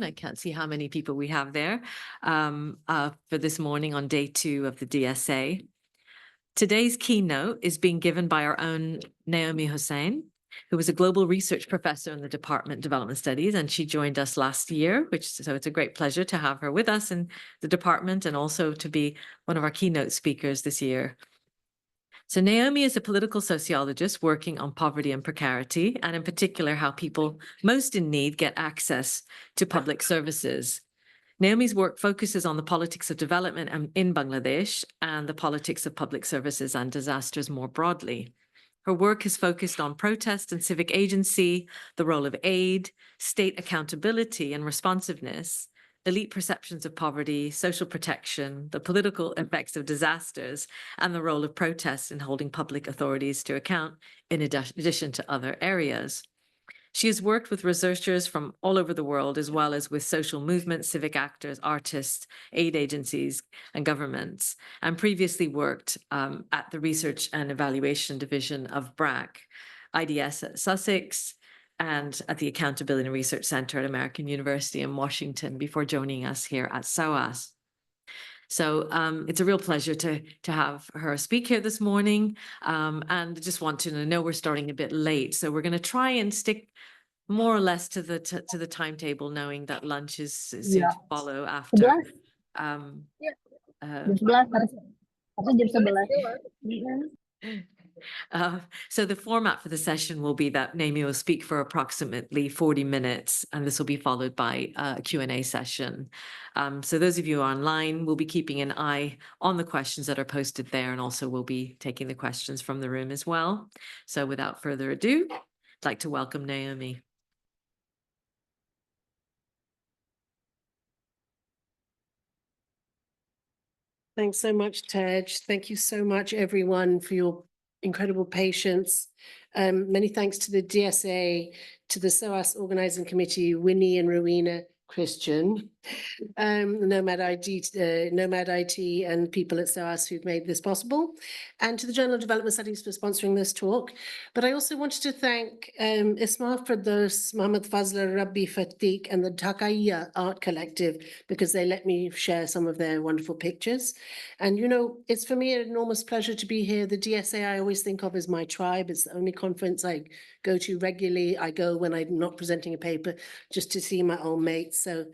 I can't see how many people we have there for this morning on day 2 of the DSA. Today's keynote is being given by our own Naomi Hussain, who was a global research professor in the Department of Development Studies, and she joined us last year, so it's a great pleasure to have her with us in the department and also to be one of our keynote speakers this year. So Naomi is a political sociologist working on poverty and precarity, and in particular, how people most in need get access to public services. Naomi's work focuses on the politics of development in Bangladesh and the politics of public services and disasters more broadly. Her work is focused on protest and civic agency, the role of aid, state accountability and responsiveness, elite perceptions of poverty, social protection, the political effects of disasters, and the role of protests in holding public authorities to account, in addition to other areas. She has worked with researchers from all over the world, as well as with social movements, civic actors, artists, aid agencies, and governments, and previously worked at the Research and Evaluation Division of BRAC, IDS at Sussex, and at the Accountability and Research Center at American University in Washington before joining us here at SOAS. So it's a real pleasure to have her speak here this morning. And just want to know we're starting a bit late, so we're going to try and stick more or less to the timetable, knowing that lunch is soon to follow after. 11. Jam 11 harusnya jam 11. So the format for the session will be that Naomi will speak for approximately 40 minutes, and this will be followed by a Q&A session. So those of you online will be keeping an eye on the questions that are posted there, and also we'll be taking the questions from the room as well. So without further ado, I'd like to welcome Naomi. Thanks so much, Tej. Thank you so much, everyone, for your incredible patience. Many thanks to the DSA, to the SOAS Organising Committee, Winnie and Rowena, Christian, Nomad IT and people at SOAS who've made this possible, and to the Journal of Development Studies for sponsoring this talk. But I also wanted to thank Isma Firdaus, Mohammed Fazla, Rabbi Fatik, and the Dhakaiya Art Collective, because they let me share some of their wonderful pictures. And, you know, it's for me an enormous pleasure to be here. The DSA I always think of as my tribe. It's the only conference I go to regularly. I go when I'm not presenting a paper, just to see my old mates. So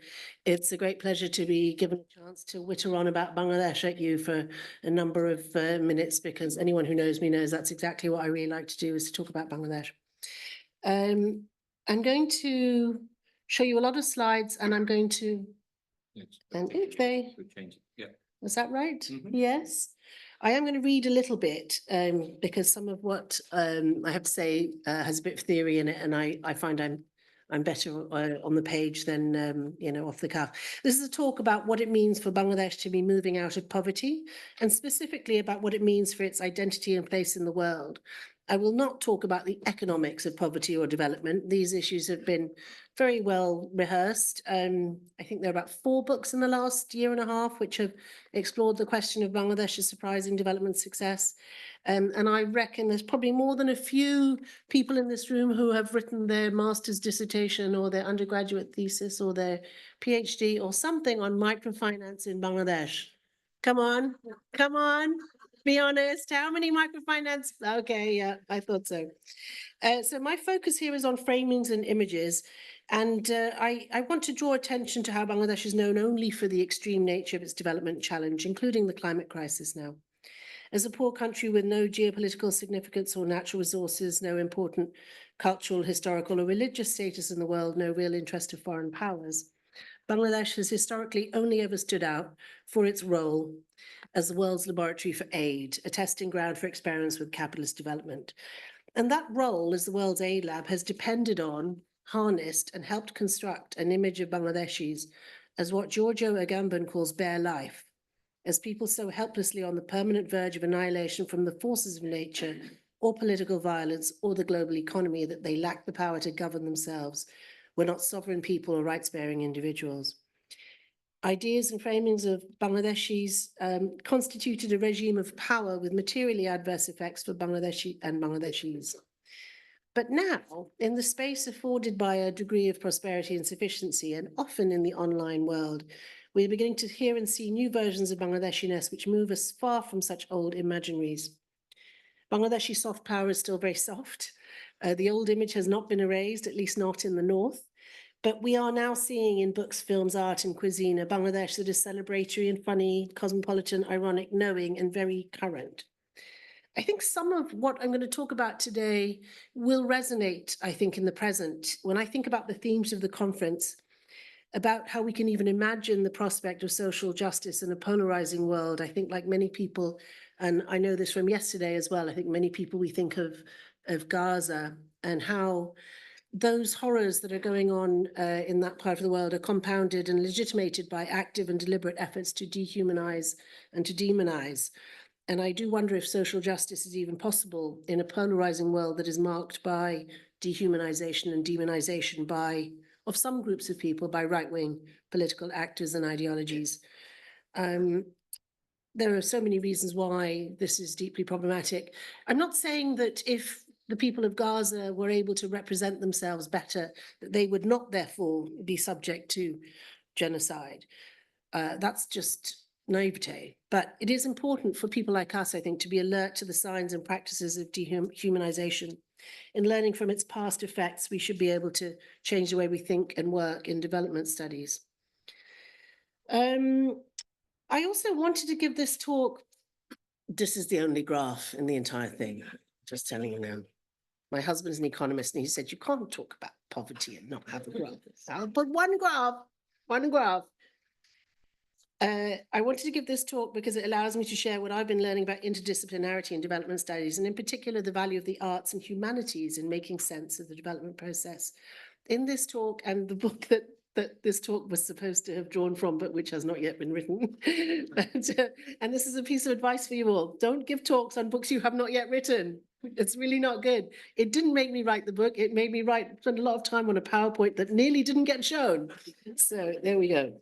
it's a great pleasure to be given a chance to witter on about Bangladesh at you for a number of minutes, because anyone who knows me knows that's exactly what I really like to do, is to talk about Bangladesh. I'm going to show you a lot of slides, and I'm going to, and if they, is that right? Mm-hmm. Yes. I am going to read a little bit because some of what I have to say has a bit of theory in it, and I find I'm better on the page than, you know, off the cuff. This is a talk about what it means for Bangladesh to be moving out of poverty, and specifically about what it means for its identity and place in the world. I will not talk about the economics of poverty or development. These issues have been very well rehearsed. I think there are about 4 books in the last year and a half which have explored the question of Bangladesh's surprising development success. And I reckon there's probably more than a few people in this room who have written their master's dissertation or their undergraduate thesis or their PhD or something on microfinance in Bangladesh. Come on, come on. Be honest, how many microfinance? Okay, yeah, I thought so. So my focus here is on framings and images, and I want to draw attention to how Bangladesh is known only for the extreme nature of its development challenge, including the climate crisis now. As a poor country with no geopolitical significance or natural resources, no important cultural, historical or religious status in the world, no real interest of foreign powers, Bangladesh has historically only ever stood out for its role as the world's laboratory for aid, a testing ground for experiments with capitalist development. And that role as the world's aid lab has depended on, harnessed and helped construct an image of Bangladeshis as what Giorgio Agamben calls bare life, as people so helplessly on the permanent verge of annihilation from the forces of nature or political violence or the global economy that they lack the power to govern themselves, were not sovereign people or rights-bearing individuals. Ideas and framings of Bangladeshis constituted a regime of power with materially adverse effects for Bangladeshi and Bangladeshis. But now, in the space afforded by a degree of prosperity and sufficiency, and often in the online world, we're beginning to hear and see new versions of Bangladeshiness which move us far from such old imaginaries. Bangladeshi soft power is still very soft. The old image has not been erased, at least not in the north. But we are now seeing in books, films, art, and cuisine a Bangladesh that is celebratory and funny, cosmopolitan, ironic, knowing, and very current. I think some of what I'm going to talk about today will resonate, I think, in the present. When I think about the themes of the conference, about how we can even imagine the prospect of social justice in a polarizing world, I think like many people, and I know this from yesterday as well, I think many people, we think of Gaza and how those horrors that are going on in that part of the world are compounded and legitimated by active and deliberate efforts to dehumanize and to demonize. And I do wonder if social justice is even possible in a polarizing world that is marked by dehumanization and demonization of some groups of people by right-wing political actors and ideologies. There are so many reasons why this is deeply problematic. I'm not saying that if the people of Gaza were able to represent themselves better, that they would not therefore be subject to genocide. That's just naivete. But it is important for people like us, I think, to be alert to the signs and practices of dehumanization. In learning from its past effects, we should be able to change the way we think and work in development studies. I also wanted to give this talk. This is the only graph in the entire thing, just telling you now. My husband's an economist and he said, you can't talk about poverty and not have a graph. I'll put one graph. I wanted to give this talk because it allows me to share what I've been learning about interdisciplinarity in development studies, and in particular, the value of the arts and humanities in making sense of the development process. In this talk, and the book that this talk was supposed to have drawn from, but which has not yet been written. And this is a piece of advice for you all. Don't give talks on books you have not yet written. It's really not good. It didn't make me write the book. It made me spend a lot of time on a PowerPoint that nearly didn't get shown. So there we go.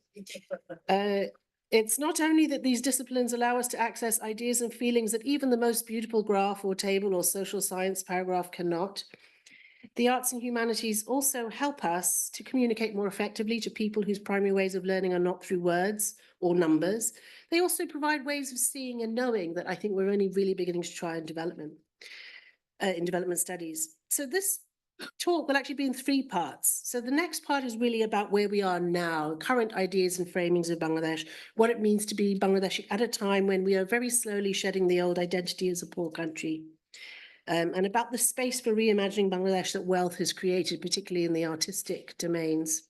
It's not only that these disciplines allow us to access ideas and feelings that even the most beautiful graph or table or social science paragraph cannot. The arts and humanities also help us to communicate more effectively to people whose primary ways of learning are not through words or numbers. They also provide ways of seeing and knowing that I think we're only really beginning to try in development studies. So this talk will actually be in 3 parts. So the next part is really about where we are now, current ideas and framings of Bangladesh, what it means to be Bangladeshi at a time when we are very slowly shedding the old identity as a poor country. And about the space for reimagining Bangladesh that wealth has created, particularly in the artistic domains.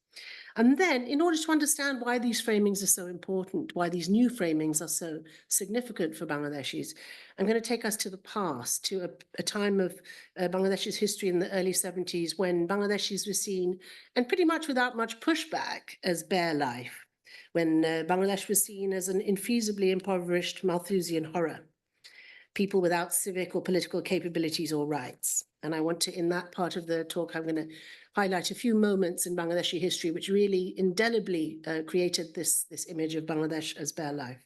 And then, in order to understand why these framings are so important, why these new framings are so significant for Bangladeshis, I'm going to take us to the past, to a time of Bangladesh's history in the early 70s, when Bangladeshis were seen, and pretty much without much pushback, as bare life, when Bangladesh was seen as an infeasibly impoverished Malthusian horror. People without civic or political capabilities or rights. And I want to, in that part of the talk, I'm going to highlight a few moments in Bangladeshi history which really indelibly created this image of Bangladesh as bare life.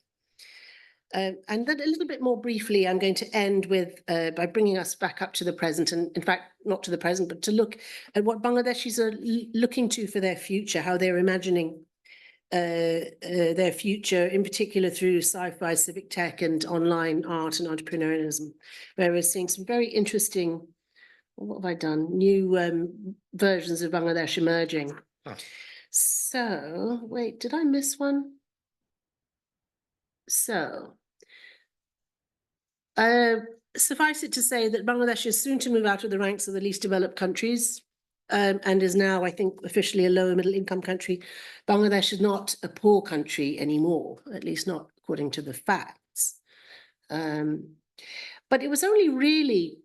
And then a little bit more briefly, I'm going to end with by bringing us back up to the present, and in fact, not to the present, but to look at what Bangladeshis are looking to for their future, how they're imagining their future, in particular through sci-fi, civic tech, and online art and entrepreneurialism, where we're seeing some very interesting, what have I done, new versions of Bangladesh emerging. Oh. So, wait, did I miss one? So, suffice it to say that Bangladesh is soon to move out of the ranks of the least developed countries, and is now, I think, officially a lower middle income country. Bangladesh is not a poor country anymore, at least not according to the facts. But it was only really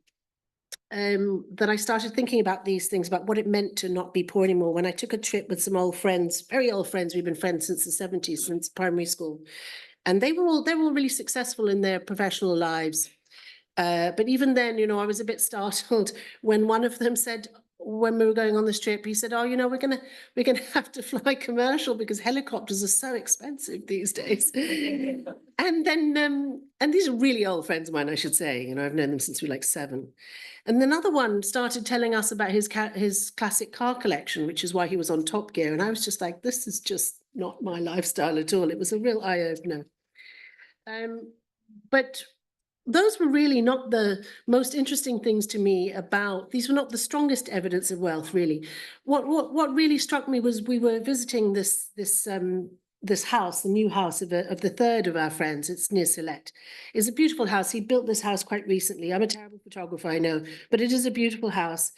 that I started thinking about these things, about what it meant to not be poor anymore, when I took a trip with some old friends, very old friends. We've been friends since the 70s, since primary school. And they were all really successful in their professional lives. But even then, you know, I was a bit startled when one of them said, when we were going on this trip, he said, "Oh, you know, we're gonna have to fly commercial because helicopters are so expensive these days." And then, and these are really old friends of mine, I should say. You know, I've known them since we were like 7. And another one started telling us about his classic car collection, which is why he was on Top Gear. And I was just like, this is just not my lifestyle at all. It was a real eye opener. But those were really not the most interesting things to me about, these were not the strongest evidence of wealth, really. What really struck me was we were visiting this house, the new house of the third of our friends. It's near Sylhet. It's a beautiful house. He built this house quite recently. I'm a terrible photographer, I know, but it is a beautiful house.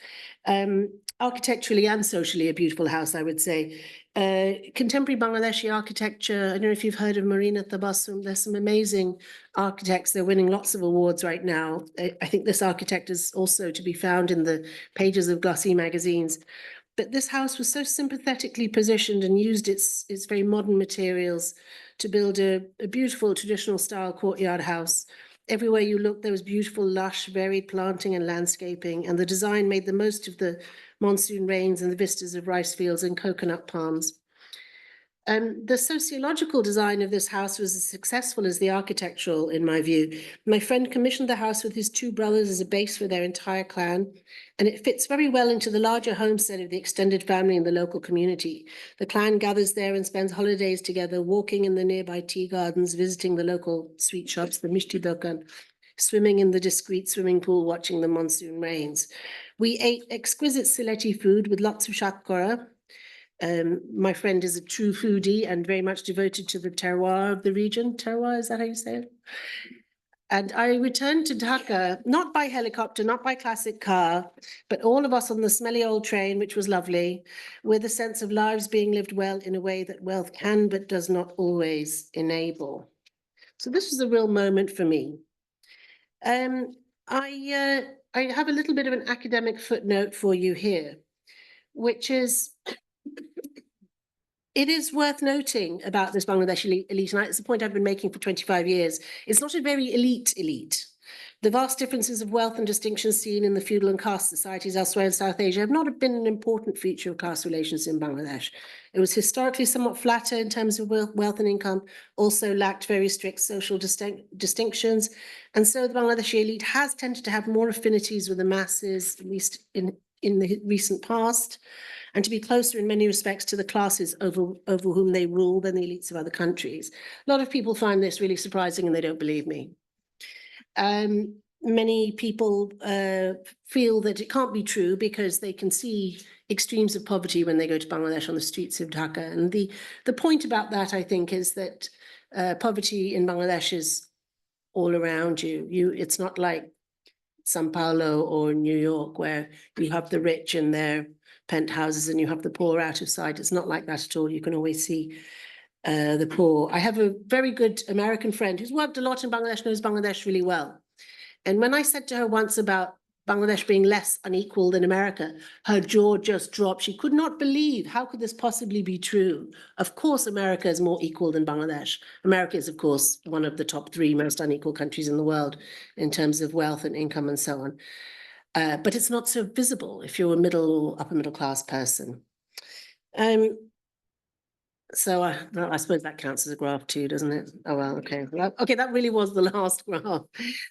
Architecturally and socially a beautiful house, I would say. Contemporary Bangladeshi architecture. I don't know if you've heard of Marina Tabassum. There's some amazing architects. They're winning lots of awards right now. I think this architect is also to be found in the pages of glossy magazines. But this house was so sympathetically positioned and used its very modern materials to build a beautiful traditional style courtyard house. Everywhere you looked, there was beautiful, lush, varied planting and landscaping, and the design made the most of the monsoon rains and the vistas of rice fields and coconut palms. The sociological design of this house was as successful as the architectural, in my view. My friend commissioned the house with his 2 brothers as a base for their entire clan, and it fits very well into the larger homestead of the extended family and the local community. The clan gathers there and spends holidays together, walking in the nearby tea gardens, visiting the local sweet shops, the Mishti Dokan, swimming in the discreet swimming pool, watching the monsoon rains. We ate exquisite Sylheti food with lots of shakkara. My friend is a true foodie and very much devoted to the terroir of the region. Terroir, is that how you say it? And I returned to Dhaka, not by helicopter, not by classic car, but all of us on the smelly old train, which was lovely, with a sense of lives being lived well in a way that wealth can but does not always enable. So this was a real moment for me. I have a little bit of an academic footnote for you here, which is, it is worth noting about this Bangladeshi elite, and it's the point I've been making for 25 years. It's not a very elite. The vast differences of wealth and distinctions seen in the feudal and caste societies elsewhere in South Asia have not been an important feature of class relations in Bangladesh. It was historically somewhat flatter in terms of wealth and income, also lacked very strict social distinctions. And so the Bangladeshi elite has tended to have more affinities with the masses, at least in the recent past, and to be closer in many respects to the classes over whom they rule than the elites of other countries. A lot of people find this really surprising and they don't believe me. Many people feel that it can't be true because they can see extremes of poverty when they go to Bangladesh on the streets of Dhaka. And the point about that, I think, is that poverty in Bangladesh is all around you. It's not like Sao Paulo or New York, where you have the rich in their penthouses and you have the poor out of sight. It's not like that at all. You can always see the poor. I have a very good American friend who's worked a lot in Bangladesh, knows Bangladesh really well. And when I said to her once about Bangladesh being less unequal than America, her jaw just dropped. She could not believe, how could this possibly be true? Of course, America is more equal than Bangladesh. America is, of course, one of the top 3 most unequal countries in the world in terms of wealth and income and so on. But it's not so visible if you're a middle or upper middle class person. So I suppose that counts as a graph too, doesn't it? Oh, well, okay. Well, okay, that really was the last graph.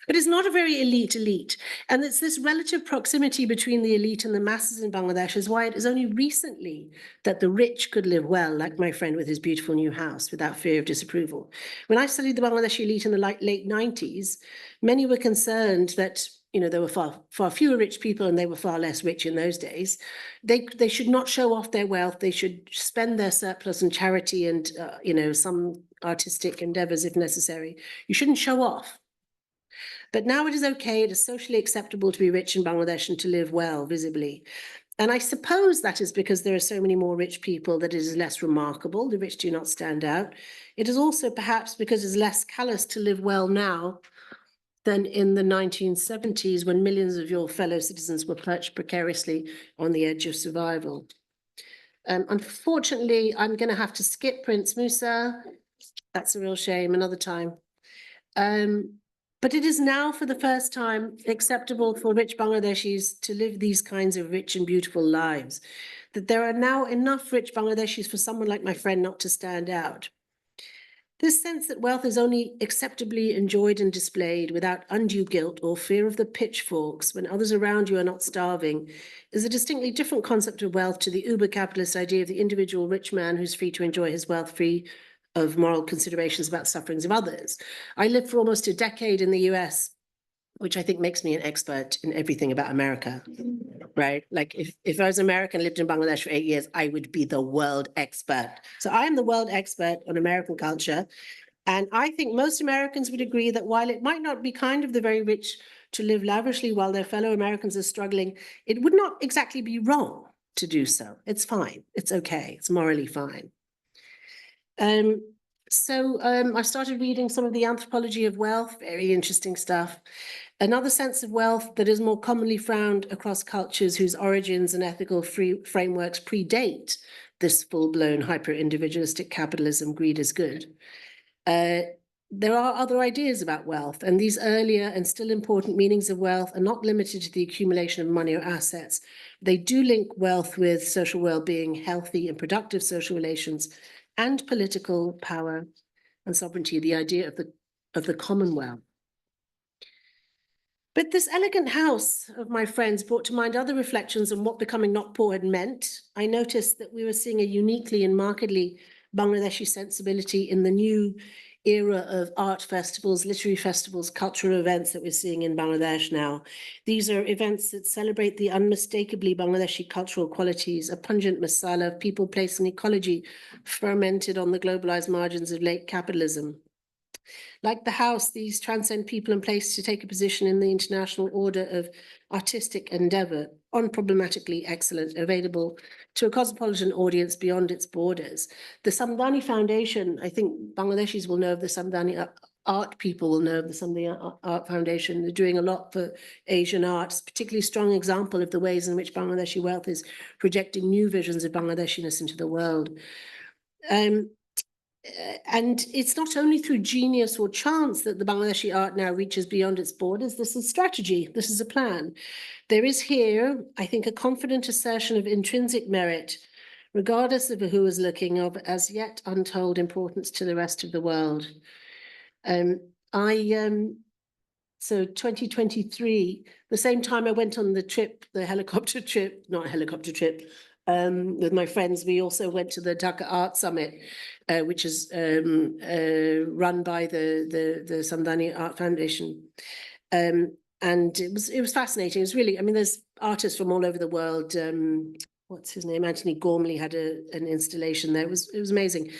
But it's not a very elite. And it's this relative proximity between the elite and the masses in Bangladesh is why it is only recently that the rich could live well, like my friend with his beautiful new house, without fear of disapproval. When I studied the Bangladeshi elite in the late 90s, many were concerned that, you know, there were far fewer rich people and they were far less rich in those days. They should not show off their wealth. They should spend their surplus on charity and, you know, some artistic endeavors if necessary. You shouldn't show off. But now it is okay, it is socially acceptable to be rich in Bangladesh and to live well, visibly. And I suppose that is because there are so many more rich people that it is less remarkable. The rich do not stand out. It is also perhaps because it's less callous to live well now than in the 1970s, when millions of your fellow citizens were perched precariously on the edge of survival. Unfortunately, I'm going to have to skip Prince Musa. That's a real shame, another time. But it is now for the first time acceptable for rich Bangladeshis to live these kinds of rich and beautiful lives, that there are now enough rich Bangladeshis for someone like my friend not to stand out. This sense that wealth is only acceptably enjoyed and displayed without undue guilt or fear of the pitchforks when others around you are not starving is a distinctly different concept of wealth to the uber-capitalist idea of the individual rich man who's free to enjoy his wealth free of moral considerations about sufferings of others. I lived for almost a decade in the US, which I think makes me an expert in everything about America, right? Like if I was American, lived in Bangladesh for 8 years, I would be the world expert. So I am the world expert on American culture. And I think most Americans would agree that while it might not be kind of the very rich to live lavishly while their fellow Americans are struggling, it would not exactly be wrong to do so. It's fine. It's okay. It's morally fine. I started reading some of the anthropology of wealth, very interesting stuff. Another sense of wealth that is more commonly found across cultures whose origins and ethical frameworks predate this full-blown hyper-individualistic capitalism, greed is good. There are other ideas about wealth, and these earlier and still important meanings of wealth are not limited to the accumulation of money or assets. They do link wealth with social well-being, healthy and productive social relations, and political power and sovereignty, the idea of the commonwealth. But this elegant house of my friends brought to mind other reflections on what becoming not poor had meant. I noticed that we were seeing a uniquely and markedly Bangladeshi sensibility in the new era of art festivals, literary festivals, cultural events that we're seeing in Bangladesh now. These are events that celebrate the unmistakably Bangladeshi cultural qualities, a pungent masala of people, place, and ecology fermented on the globalized margins of late capitalism. Like the house, these transcend people and place to take a position in the international order of artistic endeavor, unproblematically excellent, available to a cosmopolitan audience beyond its borders. The Samdani Foundation, I think Bangladeshis will know of the Samdani art people will know of the Samdani Art Foundation. They're doing a lot for Asian arts, particularly strong example of the ways in which Bangladeshi wealth is projecting new visions of Bangladeshiness into the world. And it's not only through genius or chance that the Bangladeshi art now reaches beyond its borders. This is strategy. This is a plan. There is here, I think, a confident assertion of intrinsic merit, regardless of who is looking, of as yet untold importance to the rest of the world. So 2023, the same time I went on the trip, the helicopter trip, not a helicopter trip, with my friends, we also went to the Dhaka Art Summit, which is run by the Samdani Art Foundation. And it was fascinating. It was really, I mean, there's artists from all over the world. What's his name? Anthony Gormley had an installation there. It was amazing.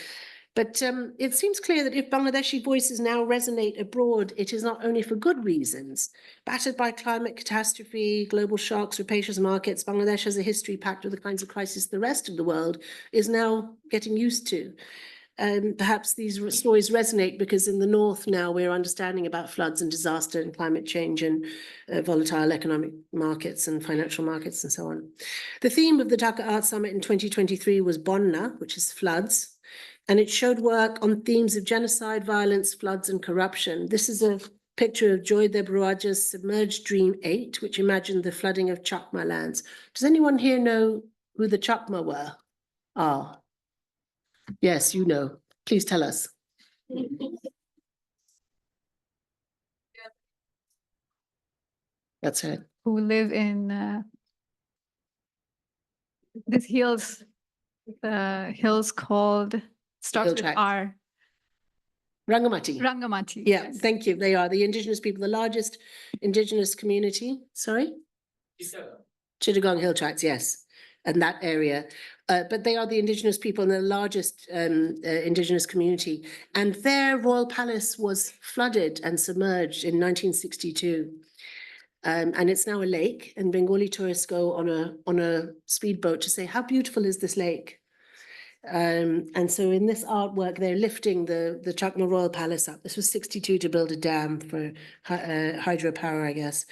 But it seems clear that if Bangladeshi voices now resonate abroad, it is not only for good reasons. Battered by climate catastrophe, global shocks, rapacious markets, Bangladesh has a history packed with the kinds of crises the rest of the world is now getting used to. Perhaps these stories resonate because in the north now we're understanding about floods and disaster and climate change and volatile economic markets and financial markets and so on. The theme of the Dhaka Art Summit in 2023 was Bonna, which is floods. And it showed work on themes of genocide, violence, floods, and corruption. This is a picture of Joy Debraja's Submerged Dream 8, which imagined the flooding of Chakma lands. Does anyone here know who the Chakma were? Ah, yes, you know. Please tell us. That's it. Who live in these hills, the hills called, starts with tracks. R. Rangamati. Rangamati. Yeah, yes. thank you. They are the indigenous people, the largest indigenous community. Sorry? Chittagong Hill Tracts, yes, and that area. But they are the indigenous people and the largest indigenous community. And their royal palace was flooded and submerged in 1962. And it's now a lake, and Bengali tourists go on a speedboat to say, how beautiful is this lake? And so in this artwork, they're lifting the Chakma Royal Palace up. This was 62 to build a dam for hydropower, I guess.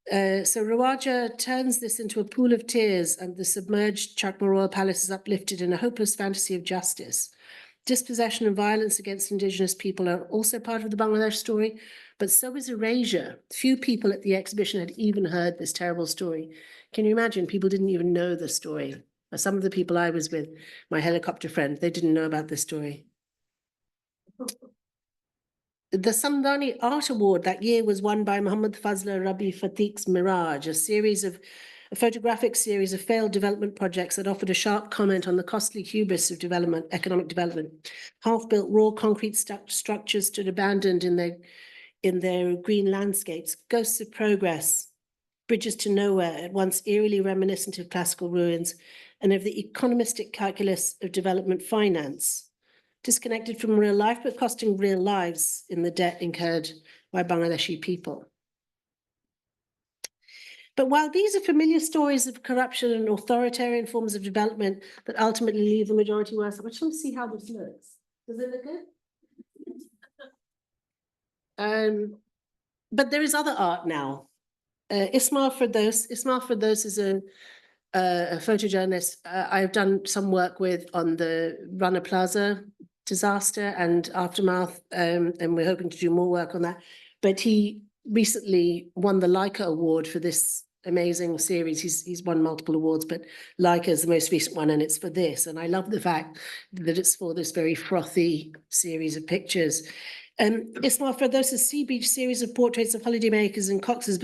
So Rawaja turns this into a pool of tears, and the submerged Chakma Royal Palace is uplifted in a hopeless fantasy of justice. Dispossession and violence against Indigenous people are also part of the Bangladesh story, but so is erasure. Few people at the exhibition had even heard this terrible story. Can you imagine? People didn't even know the story. Some of the people I was with, my helicopter friend, they didn't know about this story. The Samdani Art Award that year was won by Muhammad Fazla Rabi Fatiq's Mirage, a photographic series of failed development projects that offered a sharp comment on the costly hubris of economic development. Half-built raw concrete structures stood abandoned in their green landscapes, ghosts of progress, bridges to nowhere, at once eerily reminiscent of classical ruins, and of the economistic calculus of development finance, disconnected from real life, but costing real lives in the debt incurred by Bangladeshi people. But while these are familiar stories of corruption and authoritarian forms of development that ultimately leave the majority worse, I just want to see how this looks. Does it look good? But there is other art now. Ismail Firdaus is a photojournalist I've done some work with on the Rana Plaza disaster and aftermath, and we're hoping to do more work on that. But he recently won the Leica Award for this amazing series. He's won multiple awards, but Leica is the most recent one, and it's for this. And I love the fact that it's for this very frothy series of pictures. Ismail Firdaus' Sea Beach series of portraits of holidaymakers in Cox's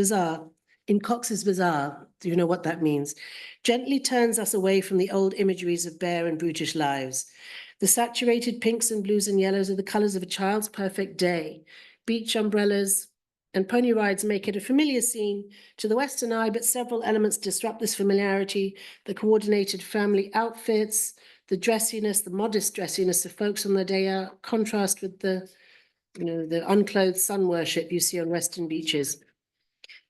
Bazar. Do you know what that means? Gently turns us away from the old imageries of bare and brutish lives. The saturated pinks and blues and yellows are the colours of a child's perfect day. Beach umbrellas and pony rides make it a familiar scene to the Western eye, but several elements disrupt this familiarity. The coordinated family outfits, the dressiness, the modest dressiness of folks on their day out, contrast with the unclothed sun worship you see on Western beaches.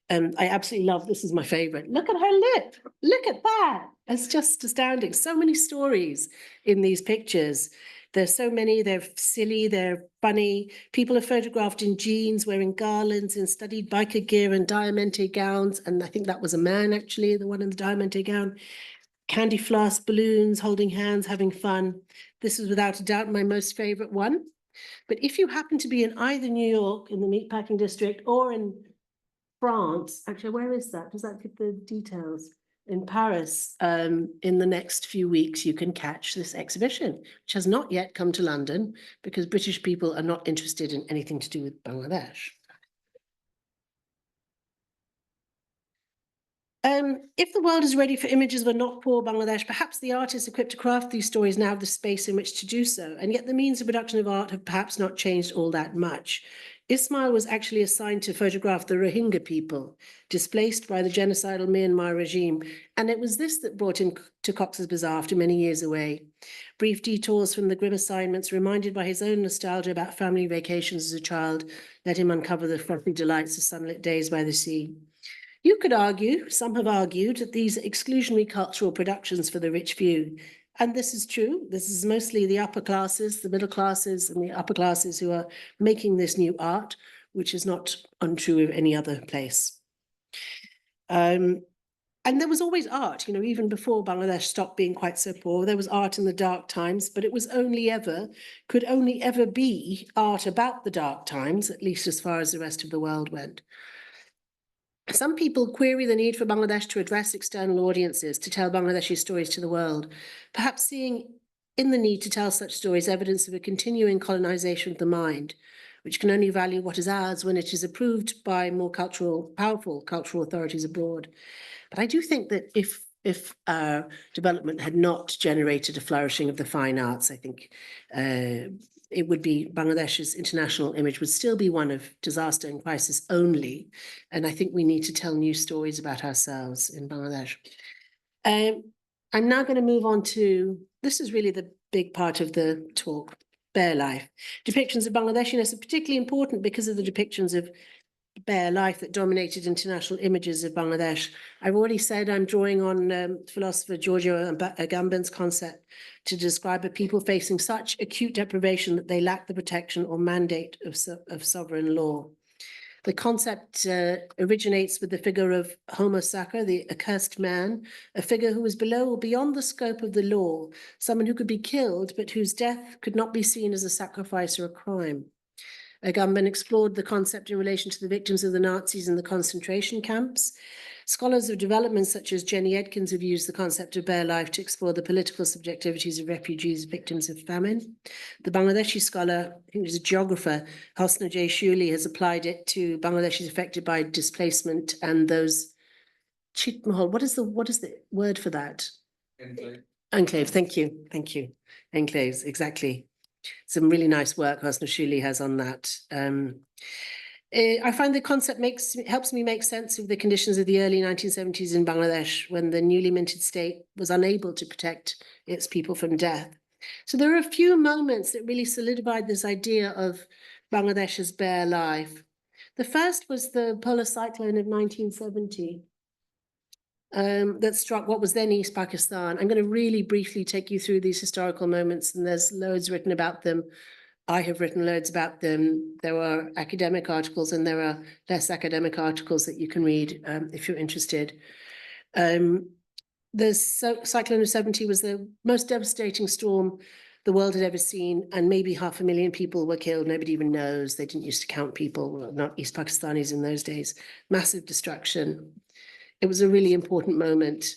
I absolutely love, this is my favorite. Look at her lip. Look at that. It's just astounding. So many stories in these pictures. There's so many, they're silly, they're funny. People are photographed in jeans, wearing garlands, in studied biker gear and diamante gowns. And I think that was a man, actually, the one in the diamante gown. Candy floss, balloons, holding hands, having fun. This is without a doubt my most favorite one. But if you happen to be in either New York, in the meatpacking district, or in France, actually, where is that? Does that give the details? In Paris, in the next few weeks, you can catch this exhibition, which has not yet come to London because British people are not interested in anything to do with Bangladesh. If the world is ready for images of a not poor Bangladesh, perhaps the artists equipped to craft these stories now have the space in which to do so, and yet the means of production of art have perhaps not changed all that much. Ismail was actually assigned to photograph the Rohingya people, displaced by the genocidal Myanmar regime, and it was this that brought him to Cox's Bazar after many years away. Brief detours from the grim assignments, reminded by his own nostalgia about family vacations as a child, let him uncover the frothy delights of sunlit days by the sea. You could argue, some have argued, that these are exclusionary cultural productions for the rich few. And this is true. This is mostly the upper classes, the middle classes, and the upper classes who are making this new art, which is not untrue of any other place. And there was always art, even before Bangladesh stopped being quite so poor. There was art in the dark times, but it was could only ever be art about the dark times, at least as far as the rest of the world went. Some people query the need for Bangladesh to address external audiences, to tell Bangladeshi stories to the world, perhaps seeing in the need to tell such stories evidence of a continuing colonization of the mind, which can only value what is ours when it is approved by more powerful cultural authorities abroad. But I do think that if development had not generated a flourishing of the fine arts, I think it would be Bangladesh's international image would still be one of disaster and crisis only. And I think we need to tell new stories about ourselves in Bangladesh. I'm now going to move on to, this is really the big part of the talk, bare life. Depictions of Bangladeshiness are particularly important because of the depictions of bare life that dominated international images of Bangladesh. I've already said I'm drawing on philosopher Giorgio Agamben's concept to describe a people facing such acute deprivation that they lack the protection or mandate of sovereign law. The concept originates with the figure of Homo Sacer, the accursed man, a figure who was below or beyond the scope of the law, someone who could be killed, but whose death could not be seen as a sacrifice or a crime. Agamben explored the concept in relation to the victims of the Nazis in the concentration camps. Scholars of development such as Jenny Edkins have used the concept of bare life to explore the political subjectivities of refugees, victims of famine. The Bangladeshi scholar, I think he's a geographer, Hosna J. Shuli, has applied it to Bangladeshis affected by displacement and those Chitmahal. What is the word for that? Enclave. Enclave. Thank you. Enclaves. Exactly. Some really nice work Hosna Shuli has on that. I find the concept helps me make sense of the conditions of the early 1970s in Bangladesh when the newly minted state was unable to protect its people from death. So there are a few moments that really solidified this idea of Bangladesh's bare life. The first was the polar cyclone of 1970 that struck what was then East Pakistan. I'm going to really briefly take you through these historical moments, and there's loads written about them. I have written loads about them. There are academic articles and there are less academic articles that you can read if you're interested. The cyclone of 70 was the most devastating storm the world had ever seen, and maybe 500,000 people were killed. Nobody even knows. They didn't used to count people, well, not East Pakistanis in those days. Massive destruction. It was a really important moment.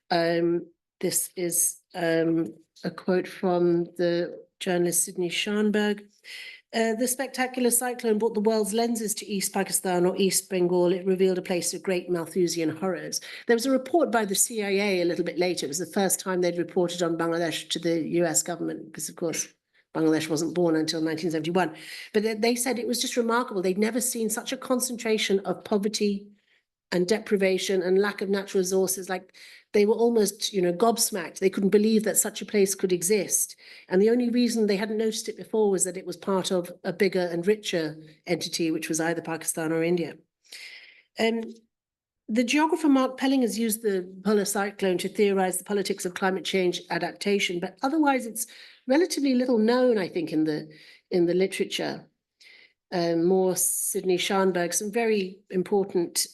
This is a quote from the journalist Sidney Scharnberg. The spectacular cyclone brought the world's lenses to East Pakistan or East Bengal. It revealed a place of great Malthusian horrors. There was a report by the CIA a little bit later. It was the first time they'd reported on Bangladesh to the US government, because of course, Bangladesh wasn't born until 1971. But they said it was just remarkable. They'd never seen such a concentration of poverty and deprivation and lack of natural resources. Like, they were almost, gobsmacked. They couldn't believe that such a place could exist. And the only reason they hadn't noticed it before was that it was part of a bigger and richer entity, which was either Pakistan or India. The geographer Mark Pelling has used the polar cyclone to theorize the politics of climate change adaptation, but otherwise it's relatively little known, I think, in the literature. More Sidney Scharnberg, some very important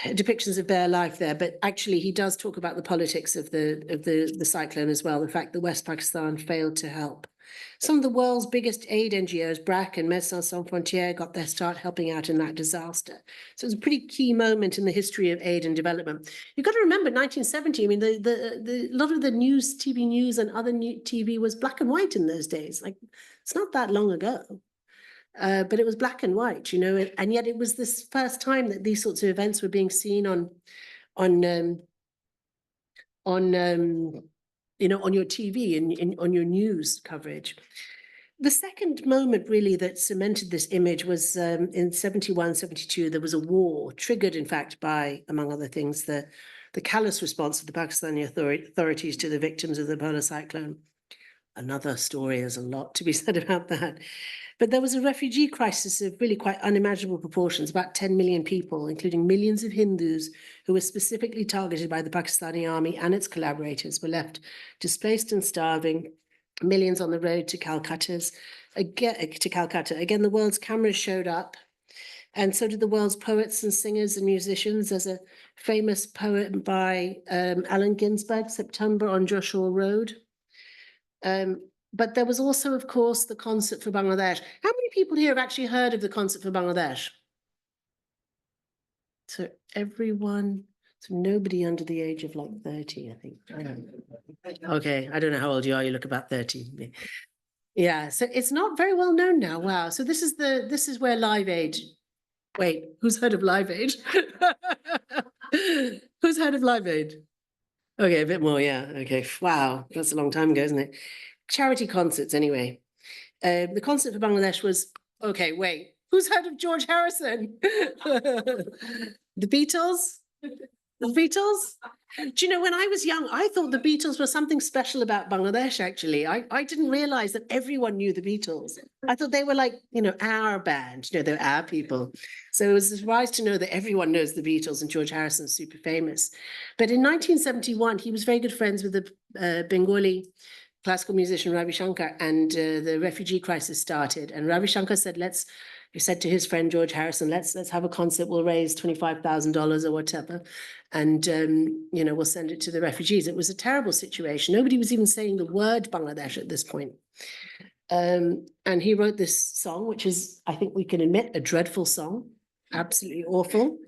depictions of bare life there, but actually he does talk about the politics of the cyclone as well, the fact that West Pakistan failed to help. Some of the world's biggest aid NGOs, BRAC and Médecins Sans Frontières, got their start helping out in that disaster. So it was a pretty key moment in the history of aid and development. You've got to remember 1970, I mean, a lot of the news, TV news and other TV was black and white in those days. Like, it's not that long ago. But it was black and white, and yet it was this first time that these sorts of events were being seen on your TV and on your news coverage. The second moment really that cemented this image was in 71, 72, there was a war triggered, in fact, by, among other things, the callous response of the Pakistani authorities to the victims of the polar cyclone. Another story, there's a lot to be said about that. But there was a refugee crisis of really quite unimaginable proportions. About 10 million people, including millions of Hindus who were specifically targeted by the Pakistani army and its collaborators, were left displaced and starving, millions on the road to Calcutta. Again, the world's cameras showed up, and so did the world's poets and singers and musicians. There's a famous poem by Allen Ginsberg, September on Joshua Road. But there was also, of course, the Concert for Bangladesh. How many people here have actually heard of the Concert for Bangladesh? So everyone, so nobody under the age of like 30, I think. Okay, I don't know how old you are. You look about 30. Yeah, so it's not very well known now. Wow. So this is where Live Aid. Wait, who's heard of Live Aid? Who's heard of Live Aid? Okay, a bit more, yeah. Okay, wow, that's a long time ago, isn't it? Charity concerts, anyway. The concert for Bangladesh was, okay, wait, who's heard of George Harrison? The Beatles? The Beatles? Do you know, when I was young, I thought the Beatles were something special about Bangladesh, actually. I didn't realize that everyone knew the Beatles. I thought they were like, our band, they were our people. So it was a surprise to know that everyone knows the Beatles and George Harrison's super famous. But in 1971, he was very good friends with the Bengali classical musician Ravi Shankar, and the refugee crisis started. And Ravi Shankar said, he said to his friend George Harrison, let's have a concert. We'll raise $25,000 or whatever, and you know, we'll send it to the refugees. It was a terrible situation. Nobody was even saying the word Bangladesh at this point. And he wrote this song, which is, I think we can admit, a dreadful song, absolutely awful.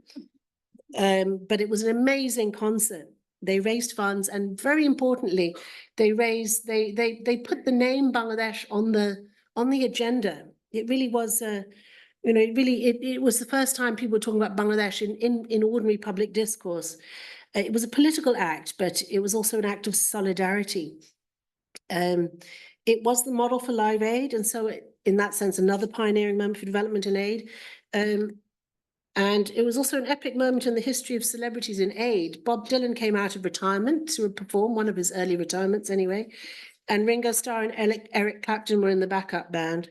But it was an amazing concert. They raised funds, and very importantly, they put the name Bangladesh on the agenda. It really was you know, it was the first time people were talking about Bangladesh in ordinary public discourse. It was a political act, but it was also an act of solidarity. It was the model for Live Aid, and so in that sense, another pioneering moment for development in aid. And it was also an epic moment in the history of celebrities in aid. Bob Dylan came out of retirement to perform, one of his early retirements anyway. And Ringo Starr and Eric Clapton were in the backup band.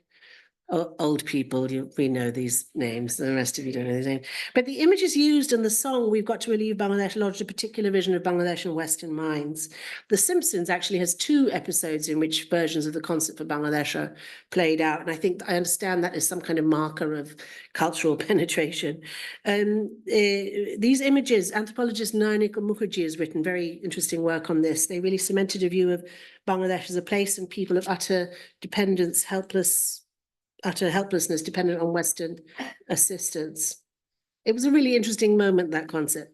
Oh, old people, we know these names, the rest of you don't know these names. But the images used in the song, We've Got to Relieve Bangladesh, lodged a particular vision of Bangladesh in Western minds. The Simpsons actually has 2 episodes in which versions of the concert for Bangladesh are played out. And I understand that is some kind of marker of cultural penetration. These images, anthropologist Nayanika Mukherjee has written very interesting work on this. They really cemented a view of Bangladesh as a place and people of utter dependence, utter helplessness, dependent on Western assistance. It was a really interesting moment, that concert.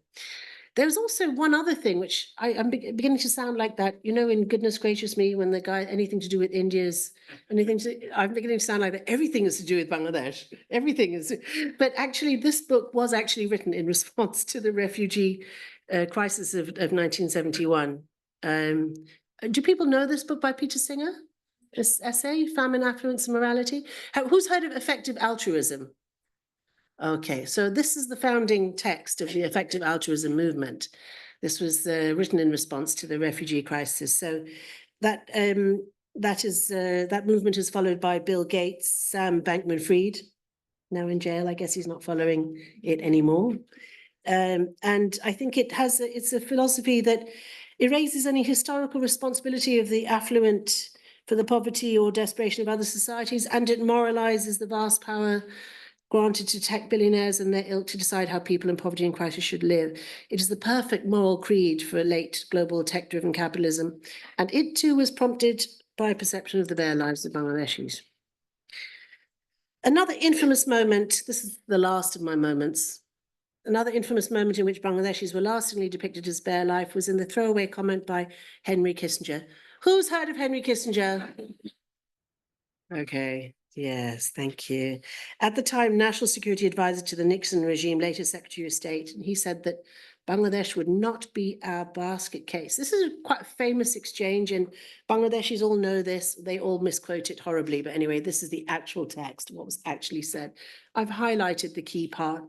There's also one other thing, which I'm beginning to sound like that, you know, in Goodness Gracious Me, when the guy, anything to do with India's, I'm beginning to sound like that. Everything is to do with Bangladesh. Everything is. But actually, this book was actually written in response to the refugee crisis of 1971. Do people know this book by Peter Singer? This essay, Famine, Affluence and Morality. Who's heard of effective altruism? Okay, so this is the founding text of the effective altruism movement. This was written in response to the refugee crisis. So that movement is followed by Bill Gates, Sam Bankman-Fried, now in jail. I guess he's not following it anymore. And I think it's a philosophy that erases any historical responsibility of the affluent for the poverty or desperation of other societies, and it moralizes the vast power granted to tech billionaires and their ilk to decide how people in poverty and crisis should live. It is the perfect moral creed for late global tech-driven capitalism, and it too was prompted by a perception of the bare lives of Bangladeshis. Another infamous moment, this is the last of my moments, another infamous moment in which Bangladeshis were lastingly depicted as bare life was in the throwaway comment by Henry Kissinger. Who's heard of Henry Kissinger? Okay, yes, thank you. At the time, National Security Advisor to the Nixon regime, later Secretary of State, and he said that Bangladesh would not be our basket case. This is quite a famous exchange, and Bangladeshis all know this. They all misquote it horribly, but anyway, this is the actual text, what was actually said. I've highlighted the key part.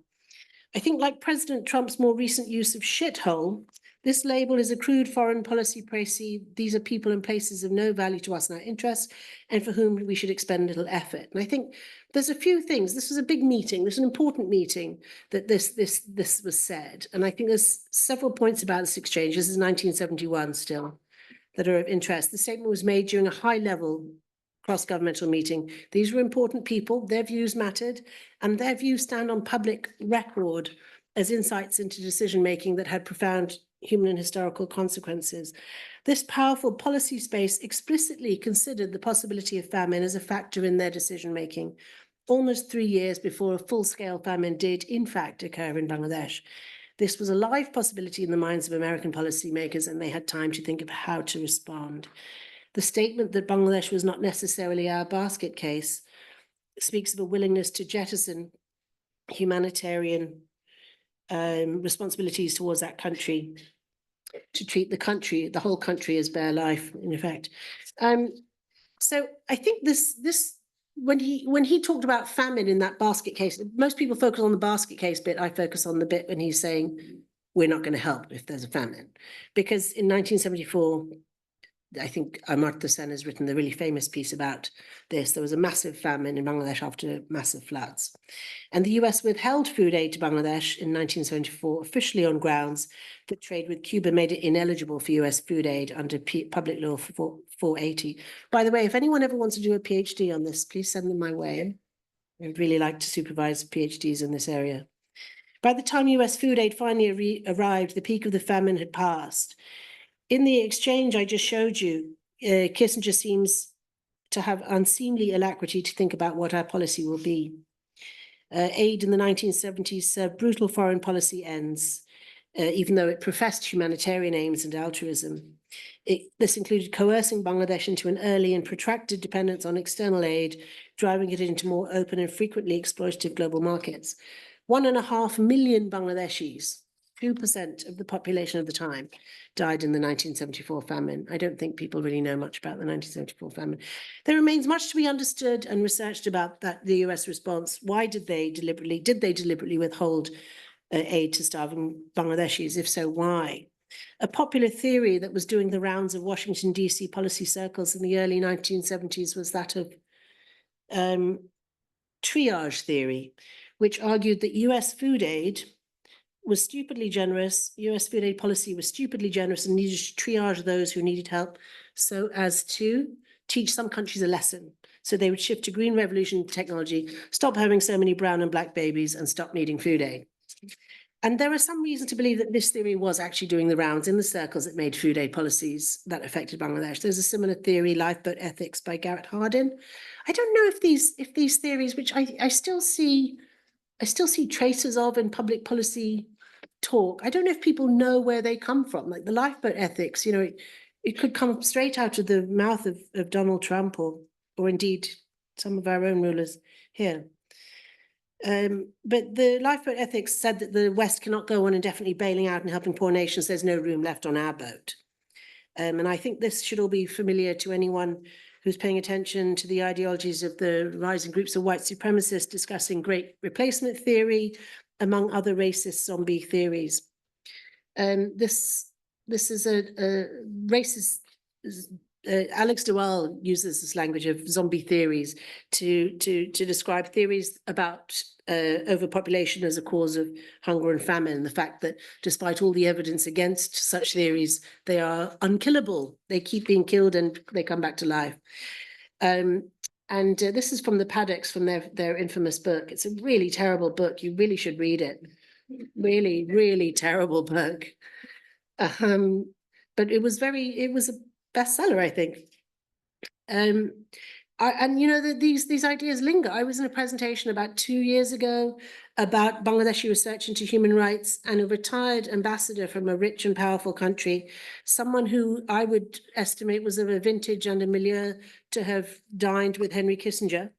I think, like President Trump's more recent use of shithole, this label is a crude foreign policy précis. These are people and places of no value to us and our interests, and for whom we should expend little effort. And I think there's a few things. This was a big meeting. This is an important meeting that this was said. And I think there's several points about this exchange. This is 1971 still, that are of interest. The statement was made during a high-level cross-governmental meeting. These were important people. Their views mattered, and their views stand on public record as insights into decision-making that had profound human and historical consequences. This powerful policy space explicitly considered the possibility of famine as a factor in their decision-making, almost 3 years before a full-scale famine did, in fact, occur in Bangladesh. This was a live possibility in the minds of American policymakers, and they had time to think of how to respond. The statement that Bangladesh was not necessarily our basket case speaks of a willingness to jettison humanitarian responsibilities towards that country, to treat the whole country as bare life, in effect. So I think when he talked about famine in that basket case, most people focus on the basket case bit. I focus on the bit when he's saying we're not going to help if there's a famine, because in 1974. I think Amartya Sen has written the really famous piece about this. There was a massive famine in Bangladesh after massive floods. And the US withheld food aid to Bangladesh in 1974, officially on grounds that trade with Cuba made it ineligible for US food aid under Public Law 480. By the way, if anyone ever wants to do a PhD on this, please send them my way. I'd really like to supervise PhDs in this area. By the time US food aid finally arrived, the peak of the famine had passed. In the exchange I just showed you, Kissinger seems to have unseemly alacrity to think about what our policy will be. Aid in the 1970s served brutal foreign policy ends, even though it professed humanitarian aims and altruism. This included coercing Bangladesh into an early and protracted dependence on external aid, driving it into more open and frequently exploitative global markets. 1.5 million Bangladeshis, 2% of the population of the time, died in the 1974 famine. I don't think people really know much about the 1974 famine. There remains much to be understood and researched about the US response. Why did they deliberately withhold aid to starving Bangladeshis? If so, why? A popular theory that was doing the rounds of Washington, DC policy circles in the early 1970s was that of triage theory, which argued that US food aid was stupidly generous, US food aid policy was stupidly generous and needed to triage those who needed help so as to teach some countries a lesson. So they would shift to green revolution technology, stop having so many brown and black babies and stop needing food aid. And there are some reason to believe that this theory was actually doing the rounds in the circles that made food aid policies that affected Bangladesh. There's a similar theory, Lifeboat Ethics by Garrett Hardin. I don't know if these theories, which I still see traces of in public policy talk. I don't know if people know where they come from, like the lifeboat ethics, you know, it could come straight out of the mouth of Donald Trump or indeed some of our own rulers here. But the lifeboat ethics said that the West cannot go on indefinitely bailing out and helping poor nations. There's no room left on our boat. And I think this should all be familiar to anyone who's paying attention to the ideologies of the rising groups of white supremacists discussing great replacement theory, among other racist zombie theories. This is a racist, Alex Dewell uses this language of zombie theories to describe theories about overpopulation as a cause of hunger and famine, and the fact that despite all the evidence against such theories, they are unkillable. They keep being killed and they come back to life. And this is from the Paddocks, from their infamous book. It's a really terrible book. You really should read it. Really, really terrible book. But it was a bestseller, I think. And you know, these ideas linger. I was in a presentation about 2 years ago about Bangladeshi research into human rights, and a retired ambassador from a rich and powerful country, someone who I would estimate was of a vintage and a milieu to have dined with Henry Kissinger.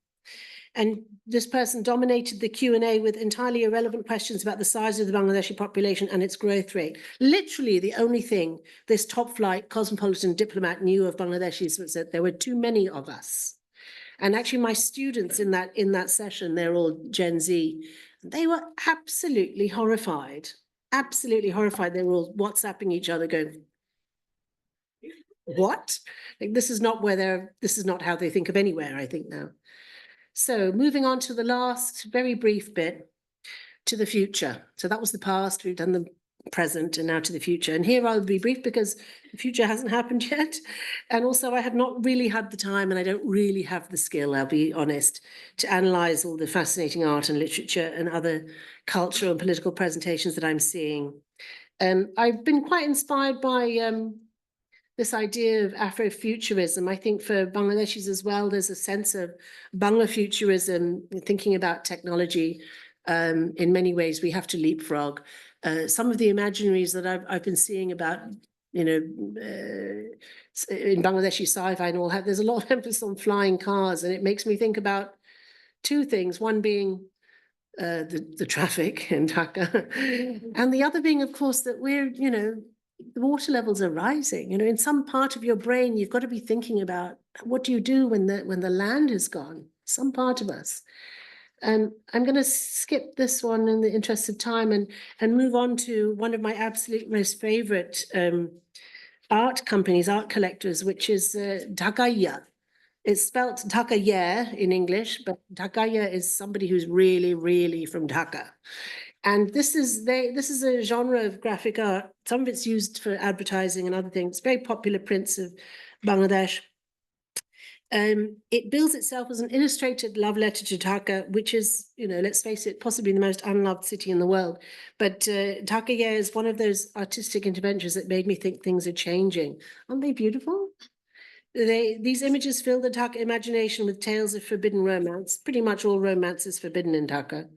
And this person dominated the Q&A with entirely irrelevant questions about the size of the Bangladeshi population and its growth rate. Literally the only thing this top flight cosmopolitan diplomat knew of Bangladeshis was that there were too many of us. And actually my students in that session, they're all Gen Z, they were absolutely horrified, absolutely horrified. They were all WhatsApping each other going, what? Like, this is not how they think of anywhere, I think now. So moving on to the last very brief bit, to the future. So that was the past, we've done the present, and now to the future. And here I'll be brief because the future hasn't happened yet. And also I have not really had the time, and I don't really have the skill, I'll be honest, to analyse all the fascinating art and literature and other cultural and political presentations that I'm seeing. I've been quite inspired by this idea of Afrofuturism. I think for Bangladeshis as well, there's a sense of Banglafuturism, thinking about technology. In many ways, we have to leapfrog. Some of the imaginaries that I've been seeing about, you know, in Bangladeshi sci-fi and all that, there's a lot of emphasis on flying cars, and it makes me think about two things. One being the traffic in Dhaka, and the other being, of course, that we're, you know, the water levels are rising. You know, in some part of your brain, you've got to be thinking about what do you do when the land is gone. Some part of us. And I'm going to skip this one in the interest of time and move on to one of my absolute most favorite art companies, art collectors, which is Dhakaya. It's spelt Dhakaya in English, but Dhakaya is somebody who's really, really from Dhaka. And this is a genre of graphic art. Some of it's used for advertising and other things. Very popular prints of Bangladesh. It bills itself as an illustrated love letter to Dhaka, which is, let's face it, possibly the most unloved city in the world. But Dhaka is one of those artistic interventions that made me think things are changing. Aren't they beautiful? These images fill the Dhaka imagination with tales of forbidden romance. Pretty much all romance is forbidden in Dhaka.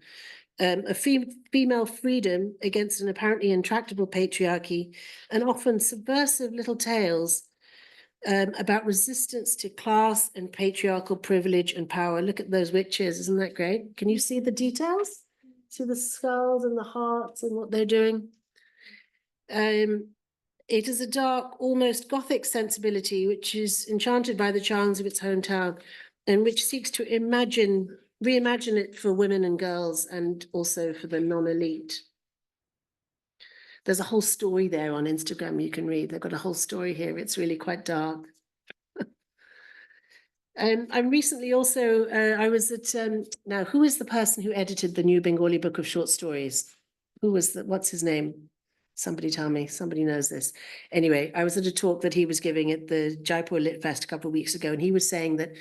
A female freedom against an apparently intractable patriarchy, and often subversive little tales about resistance to class and patriarchal privilege and power. Look at those witches, isn't that great? Can you see the details? See the skulls and the hearts and what they're doing? It is a dark, almost Gothic sensibility, which is enchanted by the charms of its hometown, and which seeks to reimagine it for women and girls, and also for the non-elite. There's a whole story there on Instagram you can read. They've got a whole story here. It's really quite dark. I'm recently also, I was at, now, who is the person who edited the new Bengali book of short stories? Who was what's his name? Somebody tell me, somebody knows this. Anyway, I was at a talk that he was giving at the Jaipur Lit Fest a couple of weeks ago, and he was saying that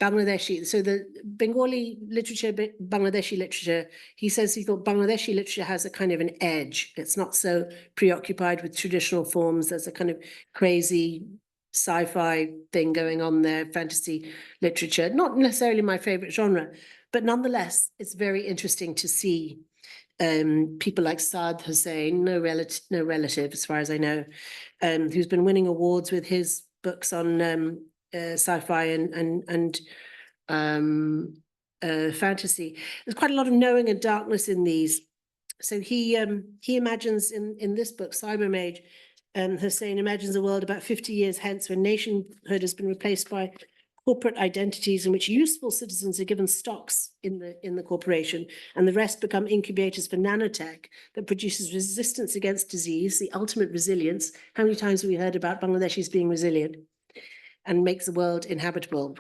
Bangladeshi, so the Bengali literature, Bangladeshi literature, he says he thought Bangladeshi literature has a kind of an edge. It's not so preoccupied with traditional forms. There's a kind of crazy sci-fi thing going on there, fantasy literature, not necessarily my favorite genre, but nonetheless, it's very interesting to see people like Saad Hussein, no relative as far as I know, who's been winning awards with his books on sci-fi and fantasy. There's quite a lot of knowing and darkness in these. So he imagines in this book, Cybermage, Hussein imagines a world about 50 years hence when nationhood has been replaced by corporate identities in which useful citizens are given stocks in the corporation, and the rest become incubators for nanotech that produces resistance against disease, the ultimate resilience. How many times have we heard about Bangladeshis being resilient? And makes the world inhabitable.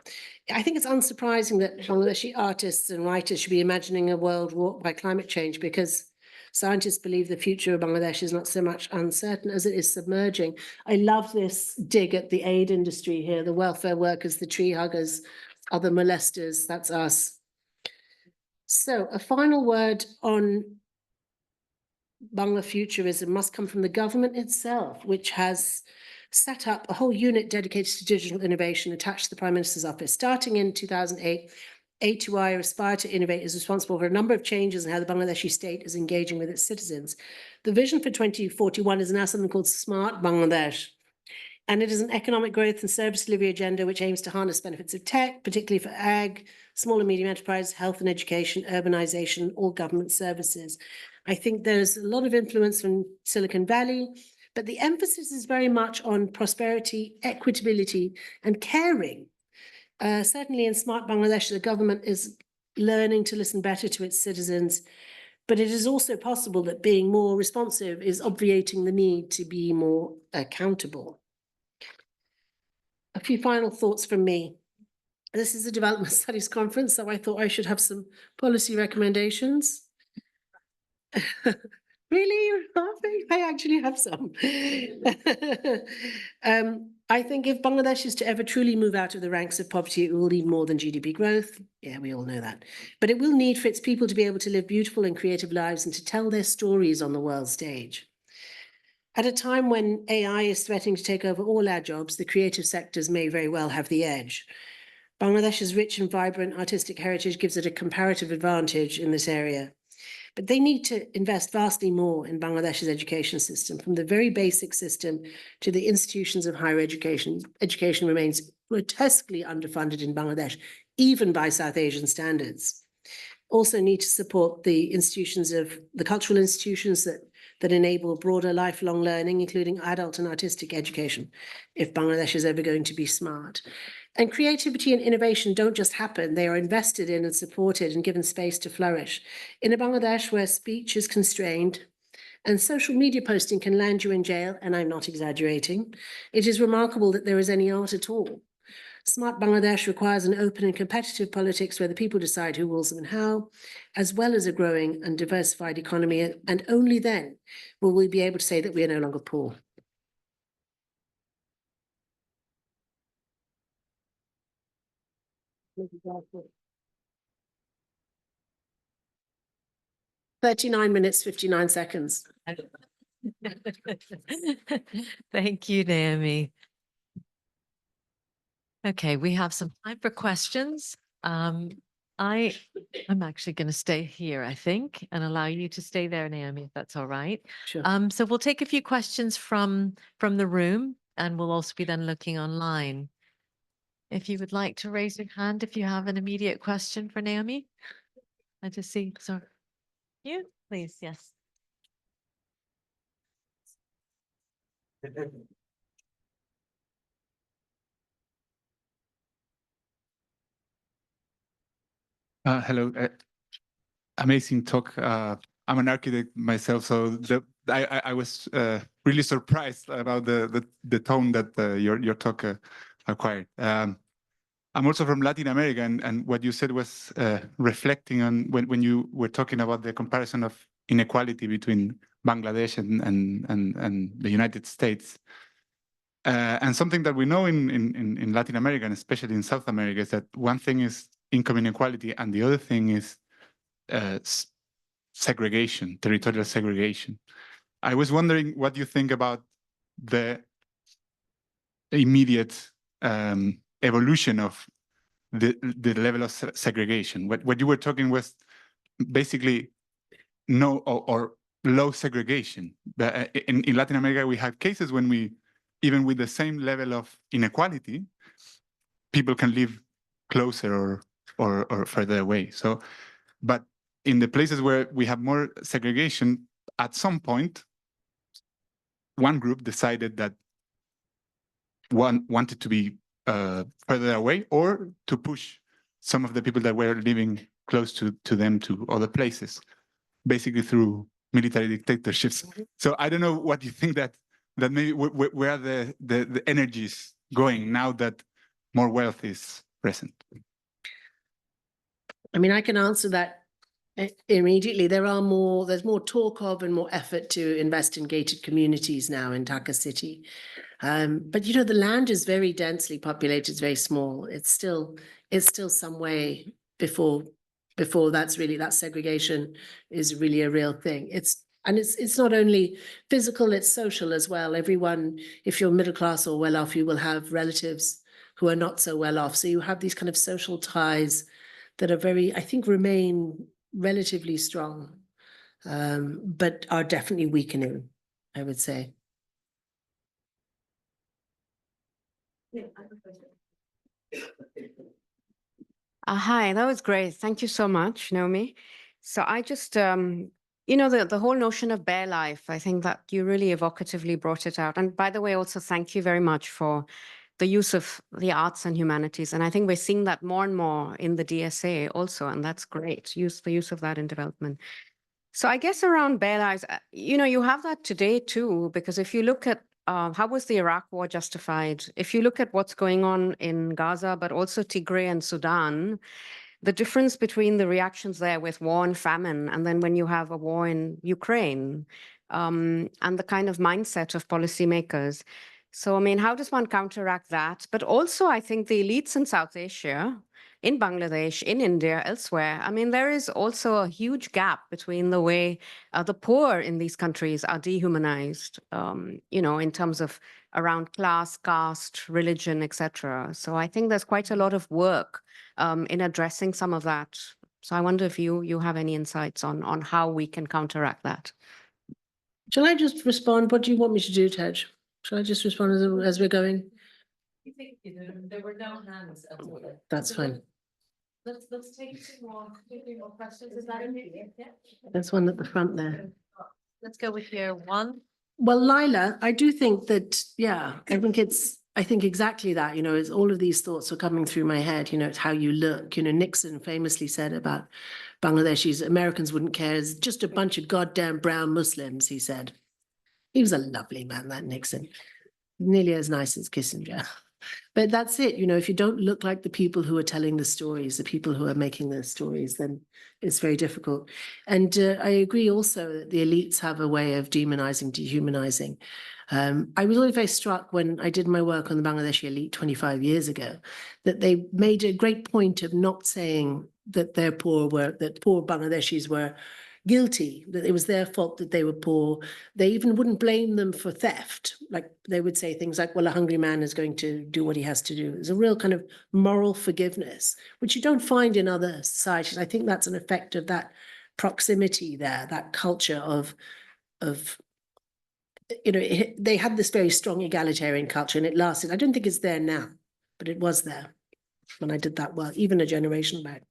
I think it's unsurprising that Bangladeshi artists and writers should be imagining a world wrought by climate change, because scientists believe the future of Bangladesh is not so much uncertain as it is submerging. I love this dig at the aid industry here, the welfare workers, the tree huggers, other molesters, that's us. So a final word on Bangla futurism must come from the government itself, which has set up a whole unit dedicated to digital innovation attached to the Prime Minister's office. Starting in 2008, A2I, Aspire to Innovate, is responsible for a number of changes in how the Bangladeshi state is engaging with its citizens. The vision for 2041 is now something called Smart Bangladesh, and it is an economic growth and service delivery agenda which aims to harness benefits of tech, particularly for ag, small and medium enterprise, health and education, urbanization, all government services. I think there's a lot of influence from Silicon Valley, but the emphasis is very much on prosperity, equitability, and caring. Certainly in Smart Bangladesh, the government is learning to listen better to its citizens, but it is also possible that being more responsive is obviating the need to be more accountable. A few final thoughts from me. This is a development studies conference, so I thought I should have some policy recommendations. Really, you're laughing? I actually have some. I think if Bangladesh is to ever truly move out of the ranks of poverty, it will need more than GDP growth. Yeah, we all know that. But it will need for its people to be able to live beautiful and creative lives and to tell their stories on the world stage. At a time when AI is threatening to take over all our jobs, the creative sectors may very well have the edge. Bangladesh's rich and vibrant artistic heritage gives it a comparative advantage in this area. But they need to invest vastly more in Bangladesh's education system, from the very basic system to the institutions of higher education. Education remains grotesquely underfunded in Bangladesh, even by South Asian standards. Also need to support the institutions of the cultural institutions that enable broader lifelong learning, including adult and artistic education, if Bangladesh is ever going to be smart. And creativity and innovation don't just happen, they are invested in and supported and given space to flourish. In a Bangladesh where speech is constrained and social media posting can land you in jail, and I'm not exaggerating, it is remarkable that there is any art at all. Smart Bangladesh requires an open and competitive politics where the people decide who rules them and how, as well as a growing and diversified economy, and only then will we be able to say that we are no longer poor. "39 minutes, 59 seconds." Thank you, Naomi. Okay, we have some time for questions. I'm actually going to stay here, I think, and allow you to stay there, Naomi, if that's all right. Sure. So we'll take a few questions from the room, and we'll also be then looking online. If you would like to raise your hand if you have an immediate question for Naomi. I just see, so you, please, yes. Hello, amazing talk. I'm an architect myself, so I was really surprised about the tone that your talk acquired. I'm also from Latin America, and what you said was reflecting on when you were talking about the comparison of inequality between Bangladesh and the United States. And something that we know in Latin America, and especially in South America, is that one thing is income inequality, and the other thing is segregation, territorial segregation. I was wondering what you think about the immediate evolution of the level of segregation. What you were talking was basically no or low segregation. But in Latin America, we have cases when we, even with the same level of inequality, people can live closer or further away. So, but in the places where we have more segregation, at some point, one group decided that one wanted to be further away, or to push some of the people that were living close to them to other places, basically through military dictatorships. So I don't know what you think that maybe where are the energies going now that more wealth is present? I mean, I can answer that immediately. There's more talk of and more effort to invest in gated communities now in Dhaka city. But you know, the land is very densely populated, it's very small. It's still some way before that segregation is really a real thing. It's not only physical, it's social as well. Everyone, if you're middle class or well off, you will have relatives who are not so well off. So you have these kind of social ties that are very, I think, remain relatively strong, but are definitely weakening, I would say. Hi, that was great. Thank you so much, Naomi. So I just, you know, the whole notion of bare life, I think that you really evocatively brought it out. And by the way, also thank you very much for the use of the arts and humanities. And I think we're seeing that more and more in the DSA also, and that's great, the use of that in development. So I guess around bare lives, you know, you have that today too, because if you look at how was the Iraq war justified? If you look at what's going on in Gaza, but also Tigray and Sudan, the difference between the reactions there with war and famine, and then when you have a war in Ukraine, and the kind of mindset of policymakers. So, I mean, how does one counteract that? But also, I think the elites in South Asia, in Bangladesh, in India, elsewhere, I mean, there is also a huge gap between the way the poor in these countries are dehumanized, you know, in terms of around class, caste, religion, etc. So I think there's quite a lot of work in addressing some of that. So I wonder if you have any insights on how we can counteract that. Shall I just respond? What do you want me to do, Tej? Shall I just respond as we're going? I think there were no hands at all. That's fine. Let's take two more questions. Is that okay? Yeah. There's one at the front there. Let's go with your one. Well, Lila, I do think that, yeah, I think exactly that, you know, as all of these thoughts are coming through my head, you know, it's how you look. You know, Nixon famously said about Bangladeshis, Americans wouldn't care, it's just a bunch of goddamn brown Muslims, he said. He was a lovely man, that Nixon. Nearly as nice as Kissinger. But that's it, you know, if you don't look like the people who are telling the stories, the people who are making the stories, then it's very difficult. And I agree also that the elites have a way of demonizing, dehumanizing. I was always very struck when I did my work on the Bangladeshi elite 25 years ago, that they made a great point of not saying that that poor Bangladeshis were guilty, that it was their fault that they were poor. They even wouldn't blame them for theft. Like they would say things like, well, a hungry man is going to do what he has to do. There's a real kind of moral forgiveness, which you don't find in other societies. I think that's an effect of that proximity there, that culture of you know, they had this very strong egalitarian culture and it lasted. I don't think it's there now, but it was there when I did that work, even a generation back.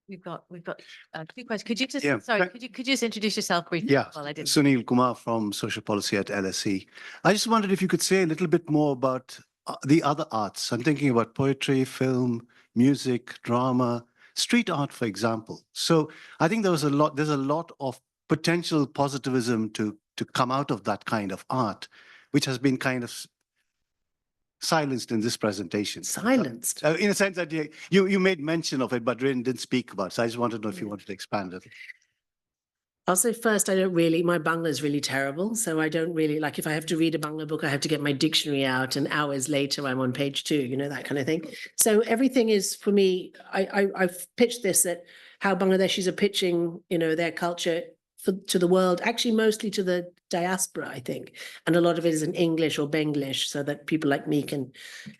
We've got two questions. Could you just, Yeah, sorry, could you just introduce yourself briefly? Yeah, Well, I didn't. Sunil Kumar from Social Policy at LSE. I just wondered if you could say a little bit more about the other arts. I'm thinking about poetry, film, music, drama, street art, for example. So I think there's a lot of potential positivism to come out of that kind of art, which has been kind of silenced in this presentation. Silenced? In a sense that you made mention of it, but really didn't speak about it. So I just wanted to know if you wanted to expand it. I'll say first, my Bangla is really terrible. So I don't really, like if I have to read a Bangla book, I have to get my dictionary out and hours later I'm on page 2, you know, that kind of thing. So everything is, for me, I've pitched this at how Bangladeshis are pitching, you know, their culture to the world, actually mostly to the diaspora, I think. And a lot of it is in English or Benglish so that people like me can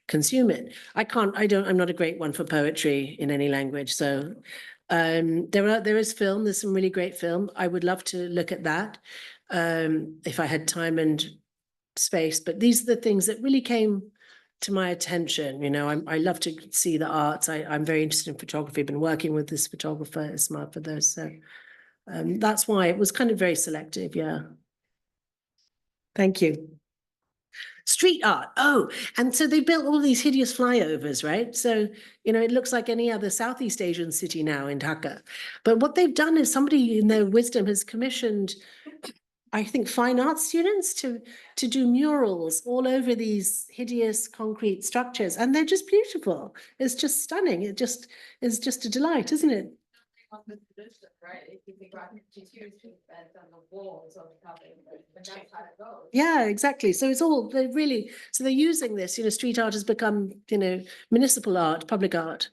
consume it. I'm not a great one for poetry in any language. So there is film, there's some really great film. I would love to look at that if I had time and space, but these are the things that really came to my attention. You know, I love to see the arts. I'm very interested in photography. I've been working with this photographer, Isma, for those. So that's why it was kind of very selective. Yeah. Thank you. Street art. Oh, and so they built all these hideous flyovers, right? So, you know, it looks like any other Southeast Asian city now in Dhaka. But what they've done is somebody in their wisdom has commissioned, I think, fine arts students to do murals all over these hideous concrete structures. And they're just beautiful. It's just stunning. It just is just a delight, isn't it? Yeah, exactly. So it's all they're using this, you know, street art has become, you know, municipal art, public art.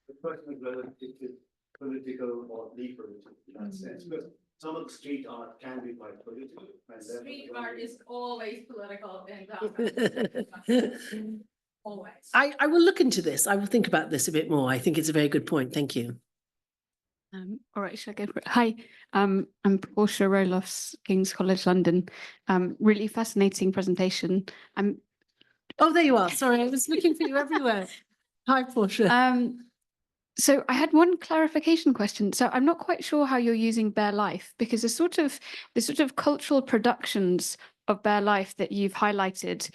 The question is whether it is political or depolitical in that sense, because some of the street art can be quite political. Street art is always political. Always. I will look into this. I will think about this a bit more. I think it's a very good point. Thank you. All right, shall I go for it? Hi, I'm Portia Roloffs, King's College London. Really fascinating presentation. Oh, there you are. Sorry, I was looking for you everywhere. Hi, Portia. So I had one clarification question. So I'm not quite sure how you're using bare life, because the sort of cultural productions of bare life that you've highlighted,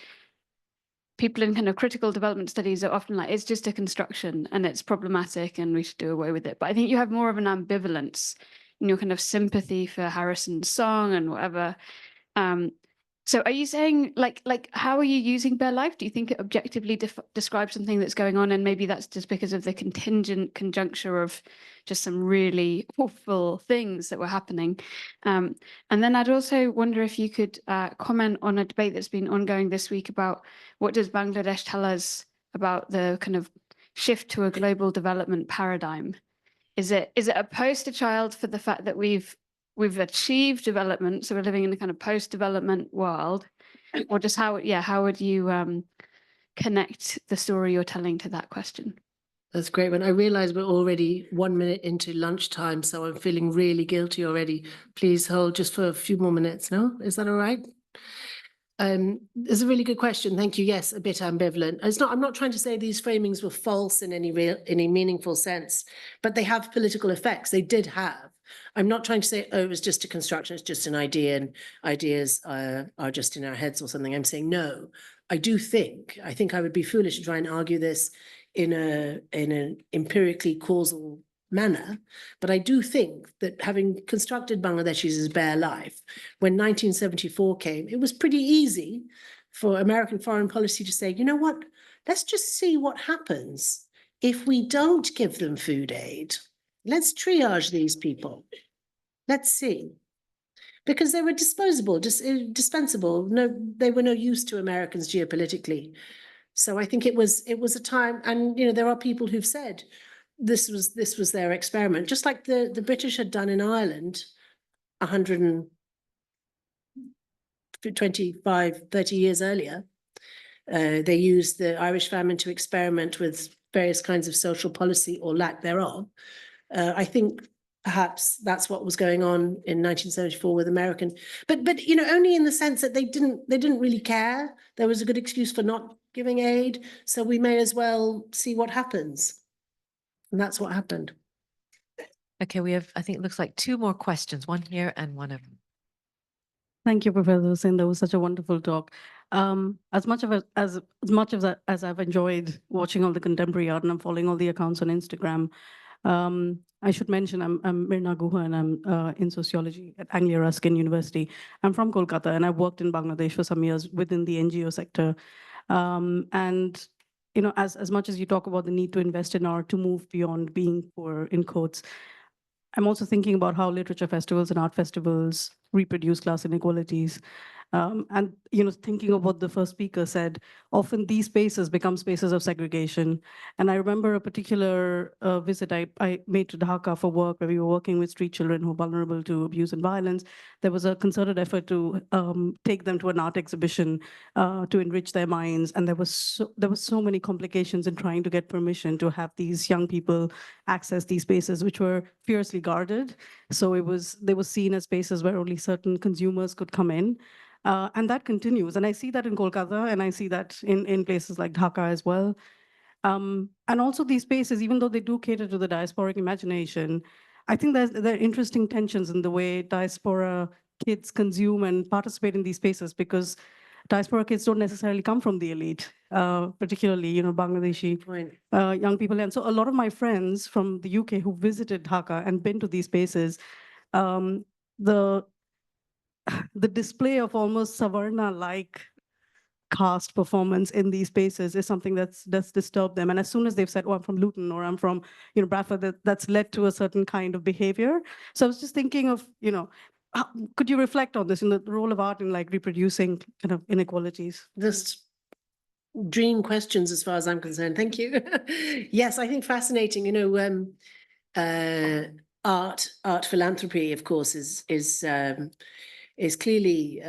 people in kind of critical development studies are often like, it's just a construction and it's problematic and we should do away with it. But I think you have more of an ambivalence in your kind of sympathy for Harrison's song and whatever. So are you saying like how are you using bare life? Do you think it objectively describes something that's going on, and maybe that's just because of the contingent conjuncture of just some really awful things that were happening? And then I'd also wonder if you could comment on a debate that's been ongoing this week about what does Bangladesh tell us about the kind of shift to a global development paradigm? Is it a poster child for the fact that we've achieved development, so we're living in a kind of post-development world, or just how would you connect the story you're telling to that question? That's great. When I realize we're already 1 minute into lunchtime, so I'm feeling really guilty already. Please hold just for a few more minutes. No, is that all right? It's a really good question. Thank you. Yes, a bit ambivalent. I'm not trying to say these framings were false in any meaningful sense, but they have political effects. They did have. I'm not trying to say, oh, it was just a construction, it's just an idea and ideas are just in our heads or something. I'm saying, no, I think I would be foolish to try and argue this in an empirically causal manner. But I do think that having constructed Bangladeshis' bare life, when 1974 came, it was pretty easy for American foreign policy to say, you know what, let's just see what happens if we don't give them food aid. Let's triage these people. Let's see. Because they were disposable, dispensable. No, they were no use to Americans geopolitically. So I think it was a time, and you know, there are people who've said this was their experiment, just like the British had done in Ireland 125, 30 years earlier. They used the Irish famine to experiment with various kinds of social policy or lack thereof. I think perhaps that's what was going on in 1974 with American, but you know, only in the sense that they didn't really care. There was a good excuse for not giving aid, so we may as well see what happens. And that's what happened. Okay, we have, I think it looks like 2 more questions, one here and one over. Thank you, Professor Singh. That was such a wonderful talk. As much as I've enjoyed watching all the contemporary art and I'm following all the accounts on Instagram, I should mention I'm Mirna Guha and I'm in sociology at Anglia Ruskin University. I'm from Kolkata and I've worked in Bangladesh for some years within the NGO sector. And you know, as much as you talk about the need to invest in art to move beyond being poor, in quotes, I'm also thinking about how literature festivals and art festivals reproduce class inequalities. And you know, thinking of what the first speaker said, often these spaces become spaces of segregation. And I remember a particular visit I made to Dhaka for work, where we were working with street children who are vulnerable to abuse and violence. There was a concerted effort to take them to an art exhibition to enrich their minds. And there was so many complications in trying to get permission to have these young people access these spaces, which were fiercely guarded. So they were seen as spaces where only certain consumers could come in. And that continues. And I see that in Kolkata, and I see that in places like Dhaka as well. And also these spaces, even though they do cater to the diasporic imagination, I think there are interesting tensions in the way diaspora kids consume and participate in these spaces, because diaspora kids don't necessarily come from the elite, particularly, you know, Bangladeshi young people. And so a lot of my friends from the UK who visited Dhaka and been to these spaces, the display of almost Savarna-like caste performance in these spaces is something that's disturbed them. And as soon as they've said, oh, I'm from Luton or I'm from, you know, Bradford, that's led to a certain kind of behavior. So I was just thinking of, you know, could you reflect on this in the role of art in like reproducing kind of inequalities? Just dream questions as far as I'm concerned. Thank you. Yes, I think fascinating. You know, art philanthropy, of course, is clearly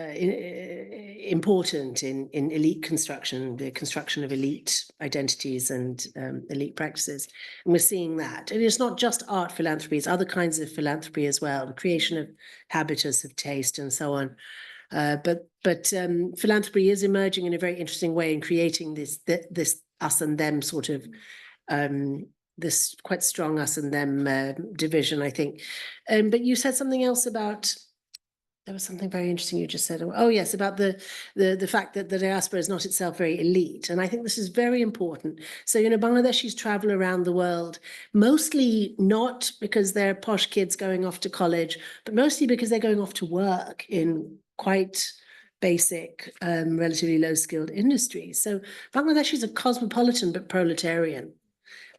important in elite construction, the construction of elite identities and elite practices. And we're seeing that. And it's not just art philanthropy, it's other kinds of philanthropy as well, the creation of habitus of taste and so on. But philanthropy is emerging in a very interesting way in creating this us and them sort of this quite strong us and them division, I think. But you said something else about, there was something very interesting you just said. Oh yes, about the fact that the diaspora is not itself very elite. And I think this is very important. So, you know, Bangladeshis travel around the world, mostly not because they're posh kids going off to college, but mostly because they're going off to work in quite basic, relatively low-skilled industries. So Bangladeshis are cosmopolitan but proletarian.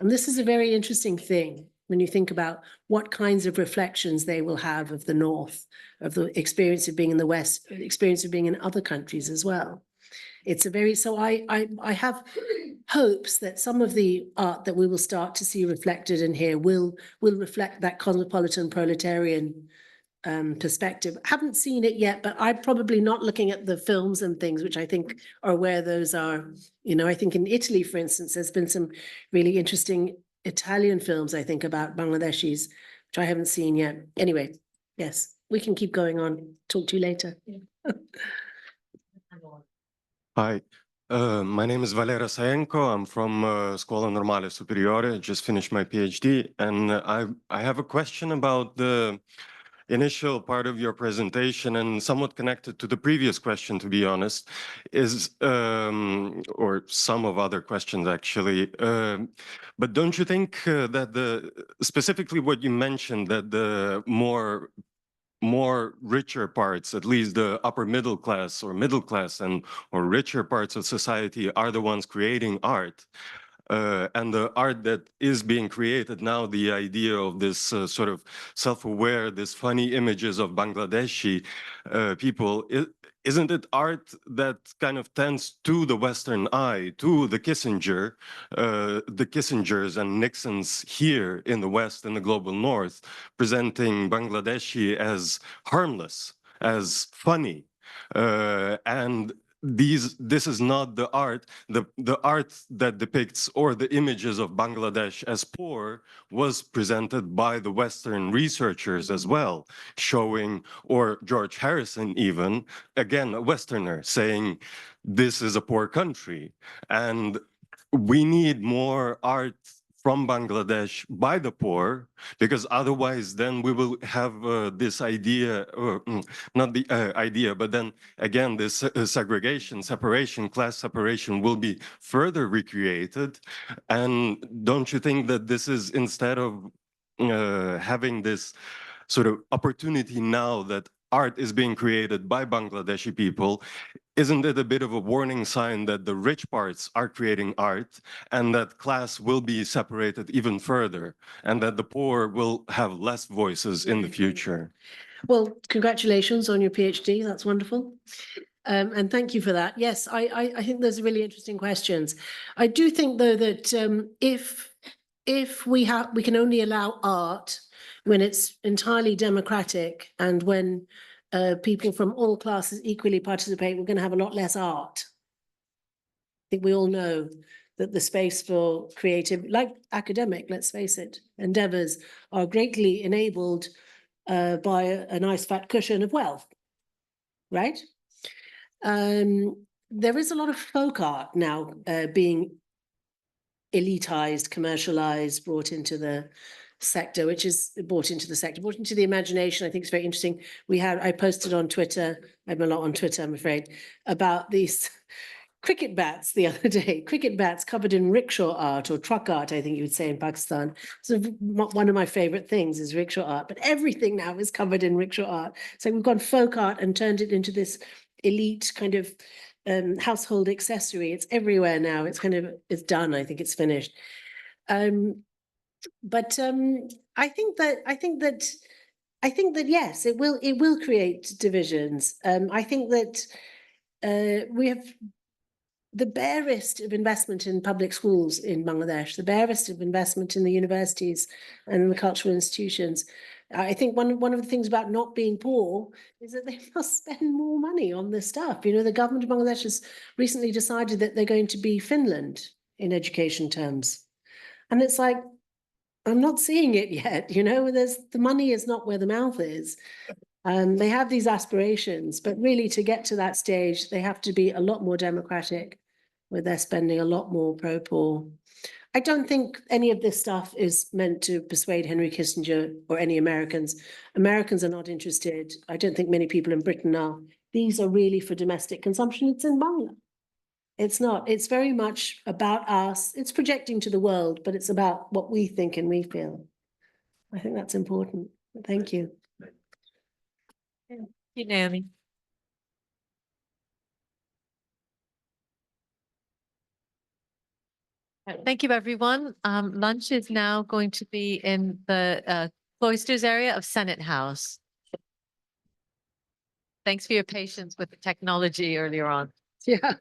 And this is a very interesting thing when you think about what kinds of reflections they will have of the North, of the experience of being in the West, experience of being in other countries as well. It's a very, so I have hopes that some of the art that we will start to see reflected in here will reflect that cosmopolitan proletarian perspective. I haven't seen it yet, but I'm probably not looking at the films and things, which I think are where those are. You know, I think in Italy, for instance, there's been some really interesting Italian films, I think, about Bangladeshis, which I haven't seen yet. Anyway, yes, we can keep going on. Talk to you later. Hi, my name is Valera Saenko. I'm from Scuola Normale Superiore. I just finished my PhD, and I have a question about the initial part of your presentation, and somewhat connected to the previous question, to be honest, is, or some of other questions actually, but don't you think that specifically what you mentioned, that the more more richer parts, at least the upper middle class and or richer parts of society are the ones creating art. And the art that is being created now, the idea of this sort of self-aware, this funny images of Bangladeshi people, isn't it art that kind of tends to the Western eye, to the Kissingers and Nixons here in the West and the global North, presenting Bangladeshi as harmless, as funny, and this is not the art. The art that depicts or the images of Bangladesh as poor was presented by the Western researchers as well, showing, or George Harrison even, again, a Westerner, saying this is a poor country. And we need more art from Bangladesh by the poor, because otherwise then we will have this idea, not the idea, but then again, this segregation, separation, class separation will be further recreated. And don't you think that this is, instead of having this sort of opportunity now that art is being created by Bangladeshi people, isn't it a bit of a warning sign that the rich parts are creating art and that class will be separated even further and that the poor will have less voices in the future? Well, congratulations on your PhD. That's wonderful. And thank you for that. Yes, I think those are really interesting questions. I do think, though, that if we can only allow art when it's entirely democratic and when people from all classes equally participate, we're going to have a lot less art. I think we all know that the space for creative, like academic, let's face it, endeavors are greatly enabled by a nice fat cushion of wealth, right? There is a lot of folk art now being elitized, commercialized, brought into the sector, brought into the imagination. I think it's very interesting. I posted on Twitter, I'm a lot on Twitter, I'm afraid, about these cricket bats the other day, cricket bats covered in rickshaw art or truck art, I think you would say in Pakistan. So one of my favorite things is rickshaw art, but everything now is covered in rickshaw art. So we've gone folk art and turned it into this elite kind of household accessory. It's everywhere now. It's done. I think it's finished. But I think that yes, it will create divisions. I think that we have the barest of investment in public schools in Bangladesh, the barest of investment in the universities and in the cultural institutions. I think one of the things about not being poor is that they must spend more money on this stuff. You know, the government of Bangladesh has recently decided that they're going to be Finland in education terms. And it's like, I'm not seeing it yet, you know, the money is not where the mouth is. They have these aspirations, but really to get to that stage, they have to be a lot more democratic, where they're spending a lot more pro-poor. I don't think any of this stuff is meant to persuade Henry Kissinger or any Americans. Americans are not interested. I don't think many people in Britain are. These are really for domestic consumption. It's in Bangla. It's not. It's very much about us. It's projecting to the world, but it's about what we think and we feel. I think that's important. Thank you. Thank you, Naomi. Thank you, everyone. Lunch is now going to be in the cloisters area of Senate House. Thanks for your patience with the technology earlier on. Yeah.